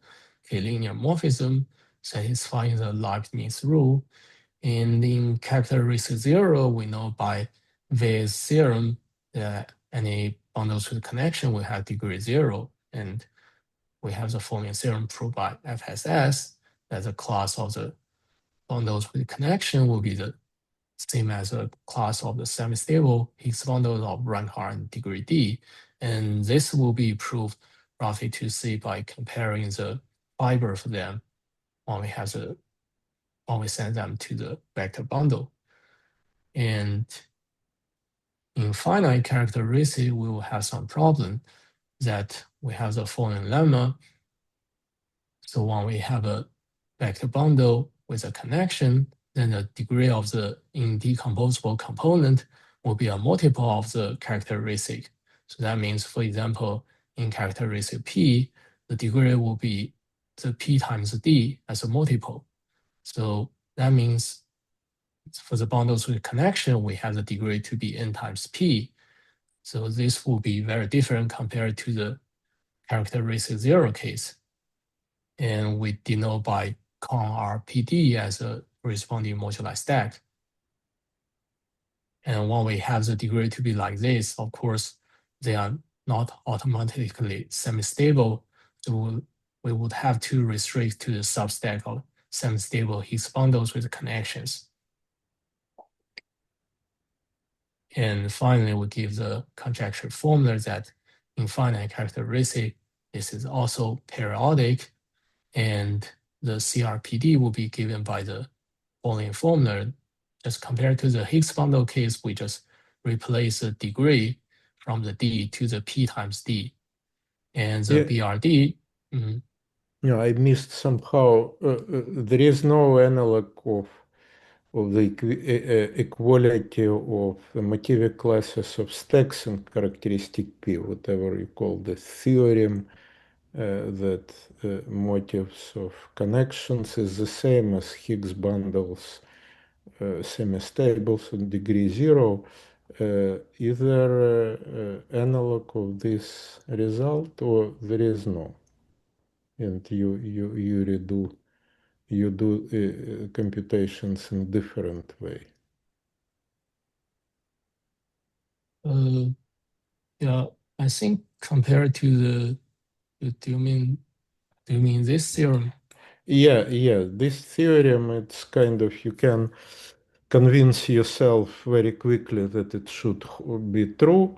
k-linear morphism satisfying the Leibniz rule. And in characteristic 0, we know by Weil's theorem that any bundles with connection will have degree 0. And we have the following theorem proved by FSS that the class of the bundles with connection will be the same as a class of the semi-stable Higgs bundles of rank R and degree D. And this will be proved roughly to see by comparing the fiber for them when we send them to the vector bundle. And in finite characteristic, we will have some problem that we have the following lemma. So when we have a vector bundle with a connection, then the degree of the indecomposable component will be a multiple of the characteristic. So that means, for example, in characteristic P, the degree will be the p times d as a multiple. So that means for the bundles with connection, we have the degree to be n times p. So this will be very different compared to the characteristic zero case. And we denote by con RPD as a corresponding moduli stack. And when we have the degree to be like this, of course, they are not automatically semi-stable. So we would have to restrict to the substack of semi-stable Higgs bundles with connections. And finally, we give the conjecture formula that in finite characteristic, this is also periodic, and the CRPD will be given by the following formula. Just compared to the Higgs bundle case, we just replace the degree from the D to the P times D. And the BRD. No, I missed somehow. There is no analog of the equality of the Motivic classes of stacks and characteristic P, whatever you call the theorem, that motives of connections is the same as Higgs bundles semi-stables on degree 0. Is there analog of this result, or there is no? And you do computations in different way. Yeah, I think compared to do you mean this theorem? Yeah. This theorem, it's kind of, you can convince yourself very quickly that it should be true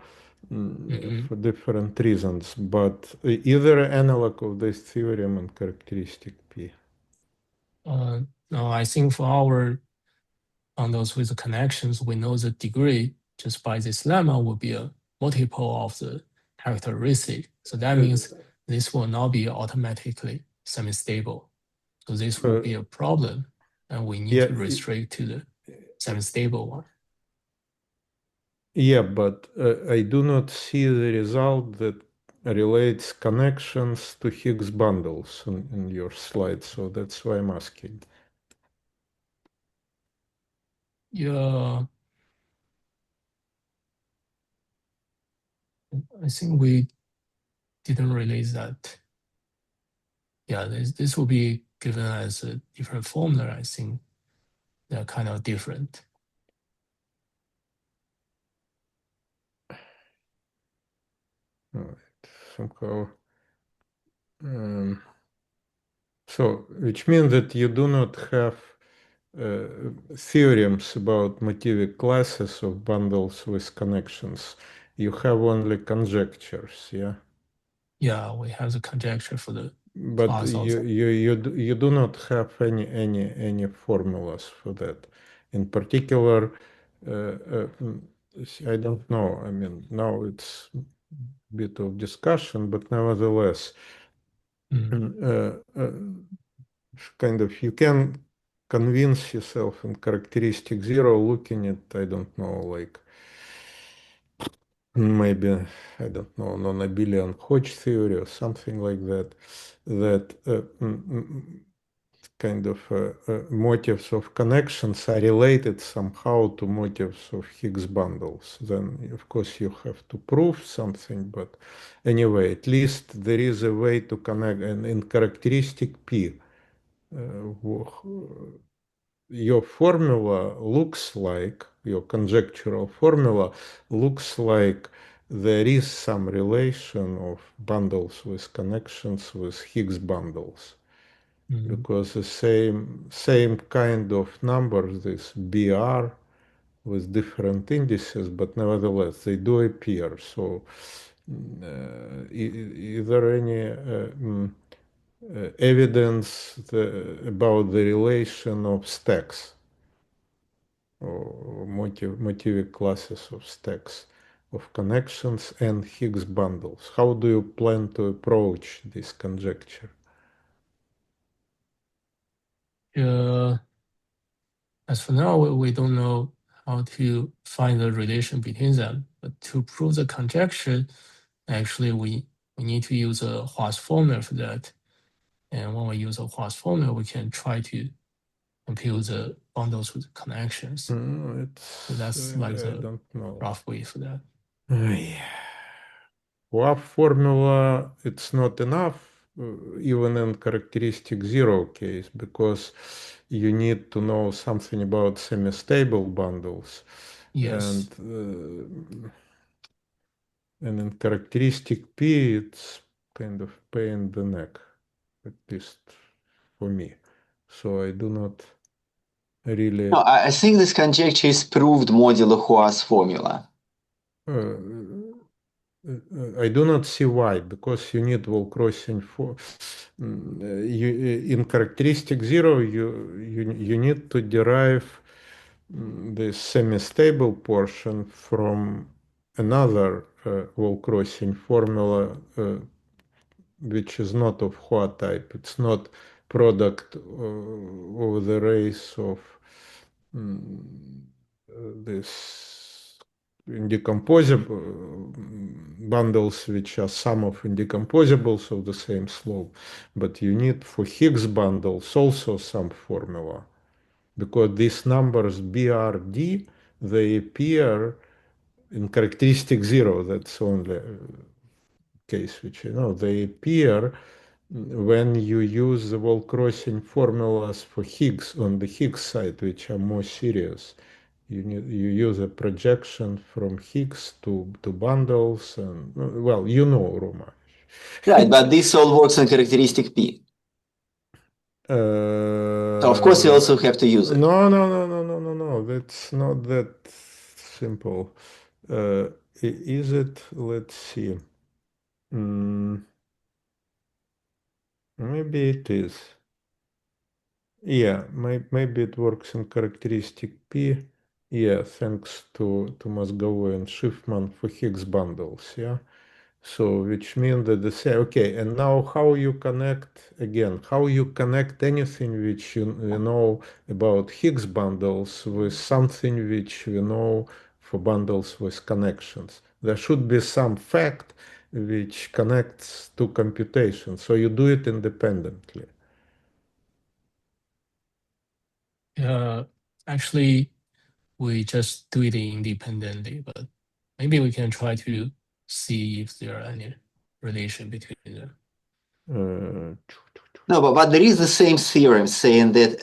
for different reasons, but either analog of this theorem and characteristic P. No, I think for our bundles with the connections, we know the degree just by this lemma will be a multiple of the characteristic. So that means this will not be automatically semi-stable. So this will be a problem, and we need to restrict to the semi-stable one. Yeah, but I do not see the result that relates connections to Higgs bundles in your slide, so that's why I'm asking. Yeah, I think we didn't release that. Yeah, this will be given as a different formula. I think they're kind of different. All right, somehow. So, which means that you do not have theorems about Motivic classes of bundles with connections. You have only conjectures, yeah? Yeah, we have the conjecture for the But class you do not have any formulas for that. In particular, I don't know. I mean, now it's a bit of discussion, but nevertheless, kind of you can convince yourself in characteristic 0 looking at, I don't know, like maybe, I don't know, non-abelian Hodge theory or something like that, that kind of motives of connections are related somehow to motives of Higgs bundles. Then, of course, you have to prove something, but anyway, at least there is a way to connect, and in characteristic P, your formula looks like, your conjectural formula looks like there is some relation of bundles with connections with Higgs bundles. Because the same kind of numbers, this BR with different indices, but nevertheless they do appear. So is there any evidence about the relation of stacks or Motivic classes of stacks of connections and Higgs bundles? How do you plan to approach this conjecture? As for now, we don't know how to find the relation between them. But to prove the conjecture, actually we need to use a Hua's formula for that. And when we use a Hua's formula, we can try to compute the bundles with connections. So that's like I the don't know. rough way for that. Yeah. Love formula, it's not enough, even in characteristic zero case, because you need to know something about semi-stable bundles. Yes. And in characteristic P, it's kind of pain in the neck, at least for me. So I do not really. No, I think this conjecture is proved modulo Hua's formula. I do not see why, because you need wall crossing for in characteristic zero. You need to derive the semi-stable portion from another wall crossing formula, which is not of Hua type. It's not product of the race of this indecomposable bundles, which are sum of indecomposables of the same slope. But you need for Higgs bundles also some formula, because these numbers BRD, they appear in characteristic zero. That's only case which you know. They appear when you use the wall crossing formulas for Higgs on the Higgs side, which are more serious. You use a projection from Higgs to bundles, and well, you know, Roma. Right, but this all works on characteristic P. So of course you also have to use it. No. That's not that simple. Is it? Let's see. Maybe it is. Yeah, maybe it works in characteristic P. Yeah, thanks to Mozgovой and Schiffman for Higgs bundles. Yeah. So, which means that they say, okay, and now how you connect, again, how you connect anything which you know about Higgs bundles with something which you know for bundles with connections. There should be some fact which connects to computation. So you do it independently. Actually, we just do it independently, but maybe we can try to see if there are any relation between them. No, but there is the same theorem saying that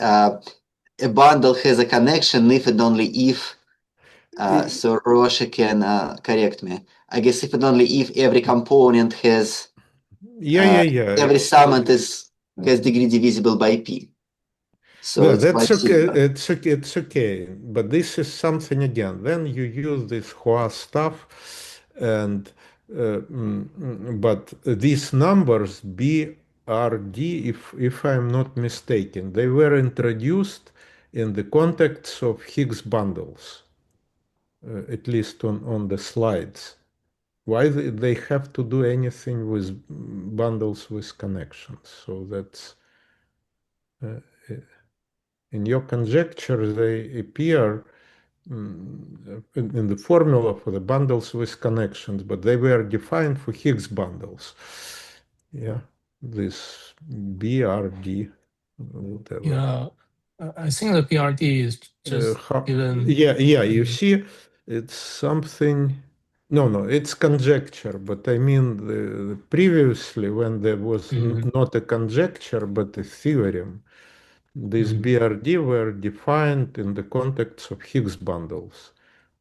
a bundle has a connection if and only if. So Roche can correct me. I guess if and only if every component has every summand has degree divisible by P. So yeah, it's that's quite okay. similar. It's okay. But this is something again. Then you use this Hua stuff, and but these numbers BRD, if I'm not mistaken, they were introduced in the context of Higgs bundles, at least on the slides. Why they have to do anything with bundles with connections? So that's. In your conjecture, they appear in the formula for the bundles with connections, but they were defined for Higgs bundles. Yeah, this BRD, whatever. Yeah, I think the BRD is just given. Yeah, you see, it's something. No, it's conjecture, but I mean, previously when there was not a conjecture but a theorem, these BRD were defined in the context of Higgs bundles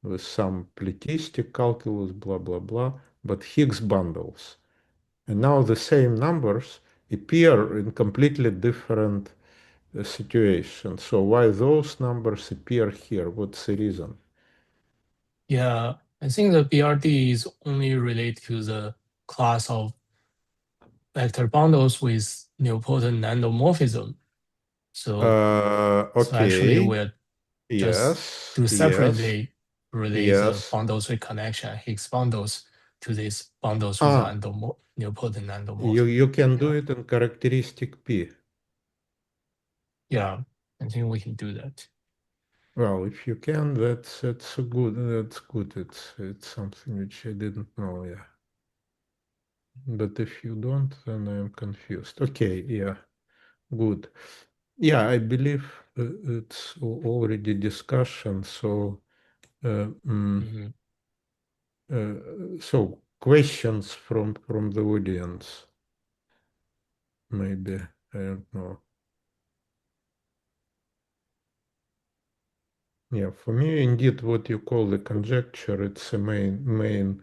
with some plethistic calculus, blah, blah, blah, but Higgs bundles. And now the same numbers appear in completely different situations. So why those numbers appear here? What's the reason? Yeah, I think the BRD is only related to the class of vector bundles with nilpotent endomorphism. So, so actually Okay. we'll just do separately relate the bundles with connection Higgs bundles to these bundles with nilpotent endomorphism. You can do it in characteristic P. Yeah, I think we can do that. Well, if you can, that's good. That's good. It's something which I didn't know. Yeah. But if you don't, then I'm confused. Okay. Yeah. Good. Yeah, I believe it's already discussion. So, so questions from the audience. Maybe, I don't know. Yeah, for me, indeed, what you call the conjecture, it's a main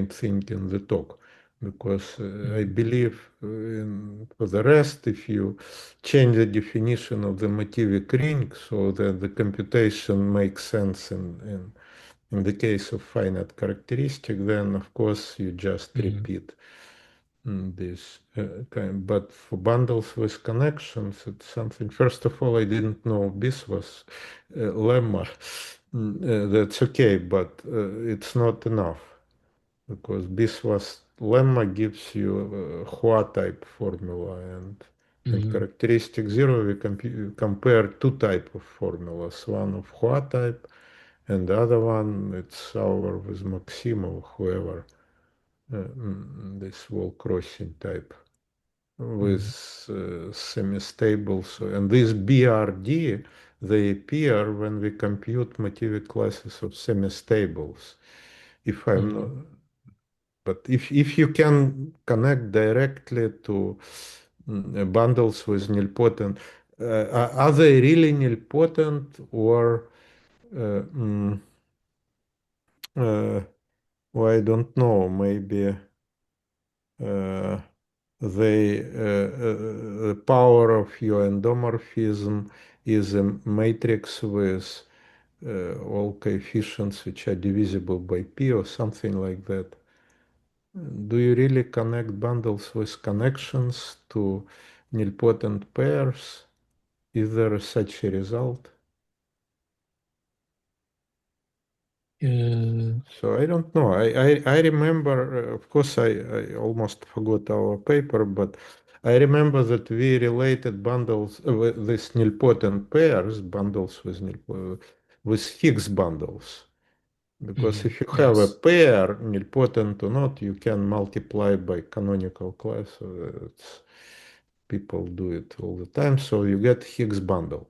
thing in the talk, because I believe for the rest, if you change the definition of the Motivic ring so that the computation makes sense in the case of finite characteristic, then of course you just repeat this kind. But for bundles with connections, it's something. First of all, I didn't know this was lemma. That's okay, but it's not enough, because this was lemma gives you Hua type formula, and characteristic zero, we compare two type of formulas, one of Hua type and the other one it's our with Maximov, whoever, this wall crossing type with semi-stable. So, and this BRD, they appear when we compute Motivic classes of semi-stables. If I'm not, but if you can connect directly to bundles with nilpotent, are they really nilpotent, or well, I don't know, maybe the power of your endomorphism is a matrix with all coefficients which are divisible by p or something like that. Do you really connect bundles with connections to nilpotent pairs? Is there such a result? So I don't know. I remember, of course, I almost forgot our paper, but I remember that we related bundles with these nilpotent pairs, bundles with Higgs bundles. Because if you have a pair, nilpotent or not, you can multiply by canonical class. So people do it all the time. So you get Higgs bundle.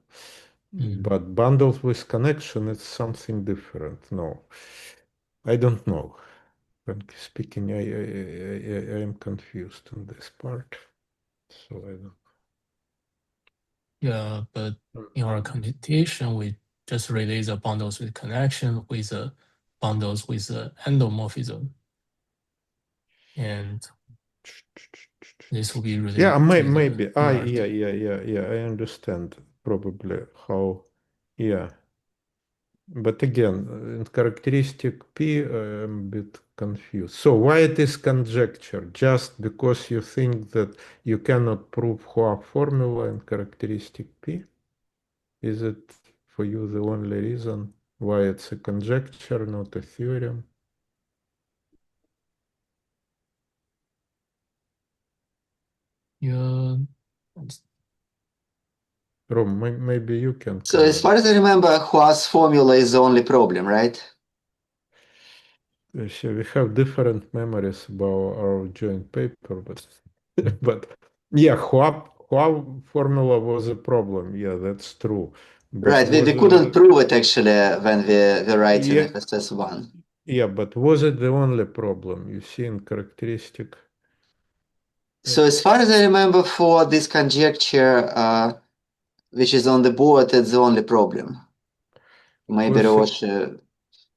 But bundles with connection, it's something different. No, I don't know. Frankly speaking, I am confused on this part. So I don't. Yeah, but in our computation, we just relate the bundles with connection with the bundles with the endomorphism, and this will be related. Yeah, maybe. Yeah. I understand probably how. Yeah. But again, in characteristic P, I'm a bit confused. So why it is conjecture? Just because you think that you cannot prove Hua formula in characteristic P? Is it for you the only reason why it's a conjecture, not a theorem? Yeah. Rom, maybe you can So as comment. far as I remember, Hua's formula is the only problem, right? So we have different memories about our joint paper, but but yeah, Hua formula was a problem. Yeah, that's true. But Right, we couldn't prove it actually when we writing yeah, FSS1. yeah, but was it the only problem you see in characteristic? So as far as I remember, for this conjecture, which is on the board, it's the only problem. Maybe Ruoxi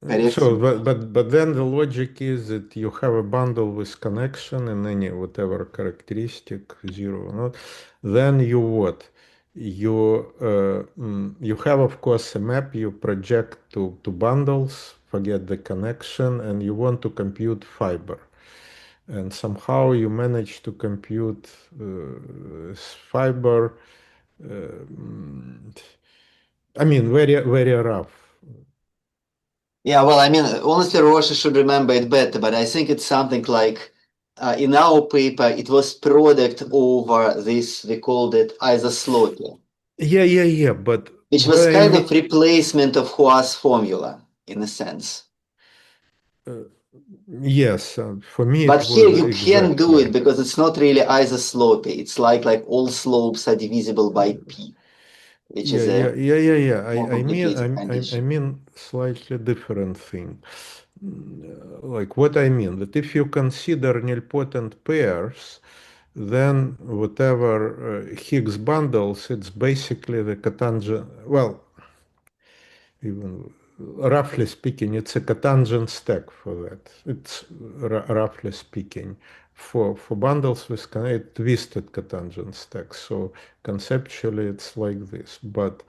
corrects So, me. but then the logic is that you have a bundle with connection and any whatever characteristic, zero or not, then you what? You have, of course, a map you project to bundles, forget the connection, and you want to compute fiber. And somehow you manage to compute fiber. I mean, very, very rough. Yeah, well, I mean, honestly, Ruoxi should remember it better, but I think it's something like in our paper, it was product over this, we called it isoslopy. Yeah, but which was kind of replacement of Hua's formula, in a sense. Yes, for me But it here was you can do exactly. it because it's not really isoslopy. It's like all slopes are divisible by p, which is a Yeah. more I mean, complicated I condition. mean slightly different thing. Like what I mean, that if you consider nilpotent pairs, then whatever Higgs bundles, it's basically the cotangent. Well, even roughly speaking, it's a cotangent stack for that. It's roughly speaking. For bundles with twisted cotangent stack. So conceptually it's like this. But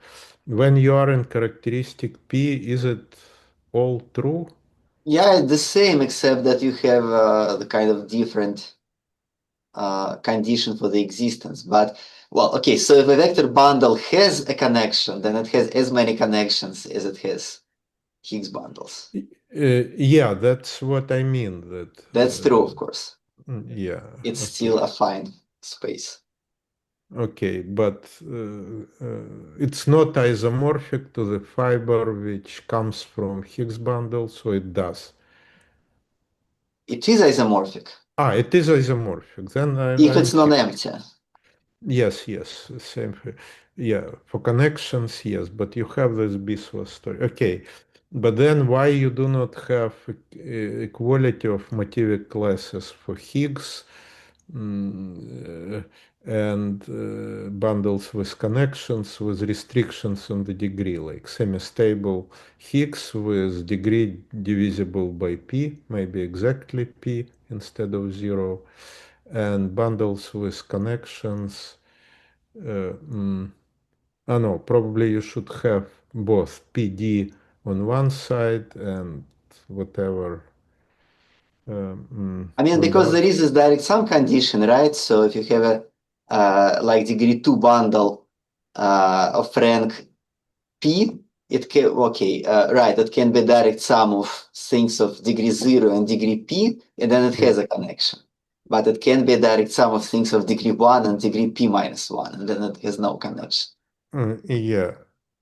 when you are in characteristic P, is it all true? Yeah, it's the same, except that you have the kind of different condition for the existence. But, well, okay, so if a vector bundle has a connection, then it has as many connections as it has Higgs bundles. Yeah, that's what I mean. That's true, of course. Yeah. It's Okay. still a fine space. Okay, but it's not isomorphic to the fiber which comes from Higgs bundle, so it does. It is isomorphic It is isomorphic. Then if I'm it's non-empty. yes, same. Yeah, for connections, yes, but you have this Biswas story. Okay, but then why you do not have equality of Motivic classes for Higgs? And bundles with connections with restrictions on the degree, like semi-stable Higgs with degree divisible by p, maybe exactly p instead of 0, and bundles with connections. No, probably you should have both PD on one side and whatever. I mean, On because the there is this direct sum condition, right? So if you have a like degree 2 bundle of rank p, it can, okay, right, it can be direct sum of things of degree 0 and degree p, and then it has a connection. But it can be a direct sum of things of degree 1 and degree p minus 1, and then it has no connection. Yeah.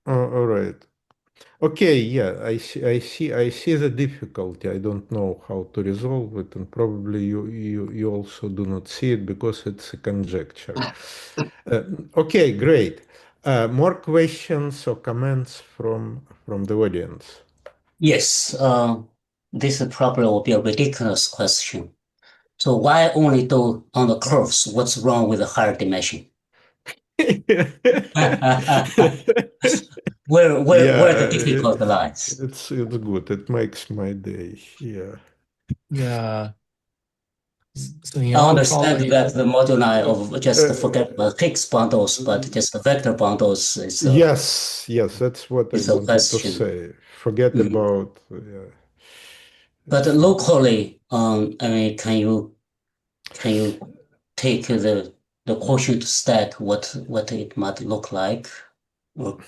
All right. Okay, yeah, I see the difficulty. I don't know how to resolve it, and probably you also do not see it because it's a conjecture. Okay, great. More questions or comments from the audience? Yes, this probably will be a ridiculous question. So why only do on the curves? What's wrong with the higher dimension? Where the Yeah, difficult lies? it's good. It makes my day. Yeah. Yeah. So in I our understand problem, that the moduli Uh, of just forget about Higgs bundles, but just the vector bundles yes, that's what I is a wanted to question. say. Forget Mhm. about But it's locally, I mean, can you take the quotient stack what it might look like? Or,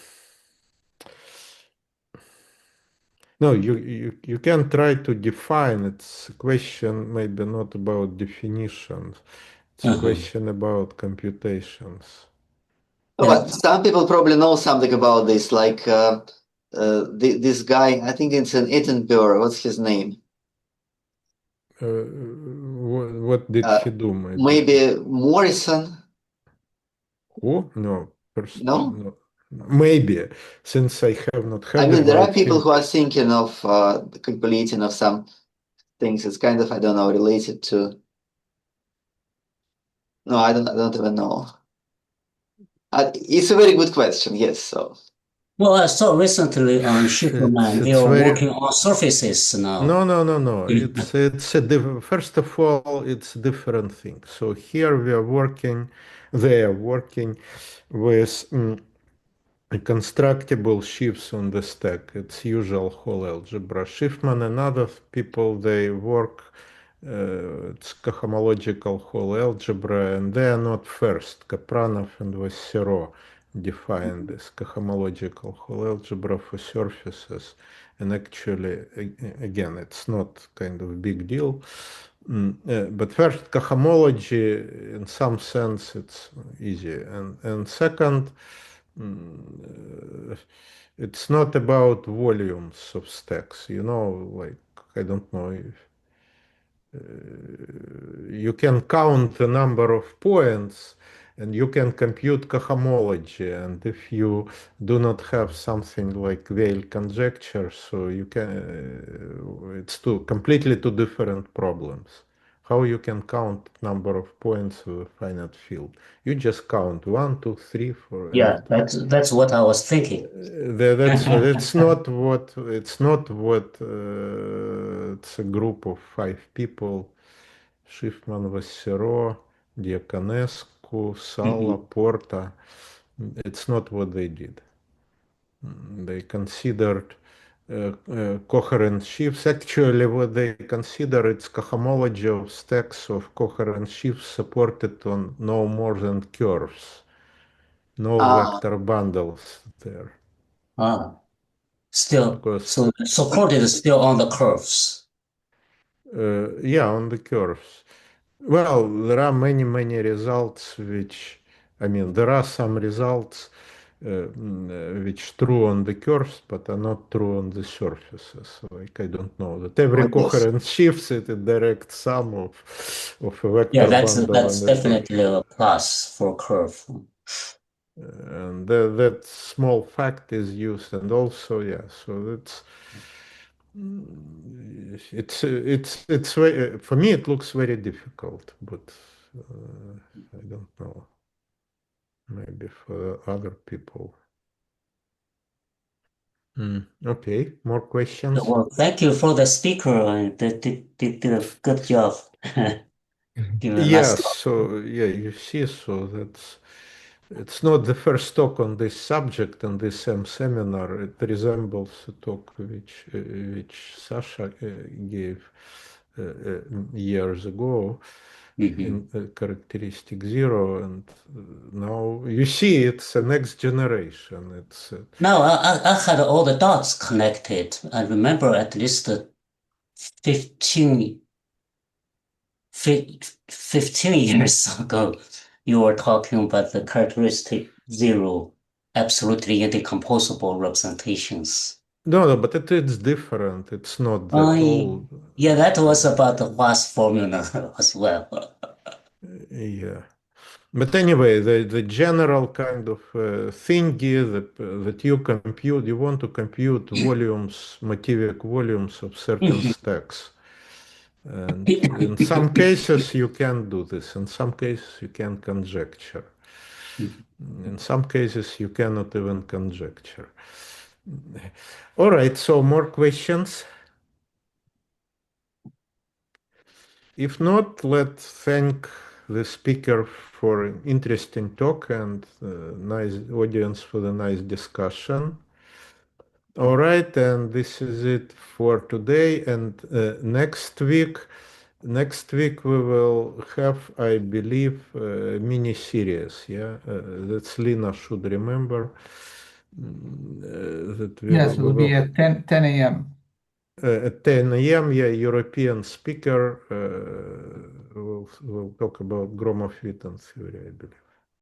no, you can try to define. It's a question maybe not about definitions. It's a uh-huh. question about computations. Yeah. But some people probably know something about this, like this guy, I think it's in Edinburgh. What's his name? What did he do, maybe? Maybe Morrison? Who? No, first, No? no. Maybe, since I have not I heard mean, there are about people him. who are thinking of calculating of some things. It's kind of, I don't know, related to. No, I don't even know. It's a very good question. Yes. So Well, I saw recently on It's Superman, they it's are very working on surfaces now. no. It's a first of all, it's different thing. So here we are working, they are working with constructible sheaves on the stack. It's usual whole algebra. Schiffman and other people, they work, it's cohomological whole algebra, and they are not first. Kapranov and Vassero defined this cohomological whole algebra for surfaces. And actually, again, it's not kind of big deal. But first, cohomology, in some sense, it's easy. And second, it's not about volumes of stacks, like, I don't know if you can count the number of points and you can compute cohomology. And if you do not have something like Weyl conjecture, so you can, it's completely two different problems. How you can count number of points with a finite field? You just count 1, 2, 3, 4, Yeah, and that's what I was thinking. it's not what it's a group of 5 people. Schiffman, Vassero, Diaconescu, Sala, Mhm. Porta. It's not what they did. They considered coherent sheaves. Actually, what they consider it's cohomology of stacks of coherent sheaves supported on no more than curves, no Ah, vector bundles there. Ah, still, Because so support is still on the curves. yeah, on the curves. Well, there are many results which, I mean, there are some results which true on the curves, but are not true on the surfaces. Like, I don't know, that every oh, yes. coherent shifts it a direct sum of a Yeah, vector bundle on that's the surface. definitely a plus for curve. And that small fact is used, and also, yeah, so that's it's very, for me it looks very difficult, but I don't know, maybe for other people. Okay, more questions? Well, thank you for the speaker. Did a good job. Give a nice Yes, talk. so yeah, you see, so that's it's not the first talk on this subject in this same seminar. It resembles a talk which Sasha gave years ago Mhm. in characteristic zero, and now you see it's a next generation. It's Now, I had all the dots connected. I remember at least 15, 15 years ago, you were talking about the characteristic zero, absolutely indecomposable representations. no, but it's different. It's not that I, old. yeah, that was about the Wass formula as well. Yeah. But anyway, the general kind of thingy that you want to compute volumes, Motivic volumes of certain stacks. And in some cases, you can do this. In some cases, you can conjecture. In some cases, you cannot even conjecture. All right, so more questions? If not, let's thank the speaker for an interesting talk and nice audience for the nice discussion. All right, and this is it for today. And next week we will have, I believe, a mini series. Yeah, that's Lina should remember that Yes, we it'll be will at 10 a.m. at 10 a.m. Yeah, European speaker will talk about Gromov-Witten theory, I believe.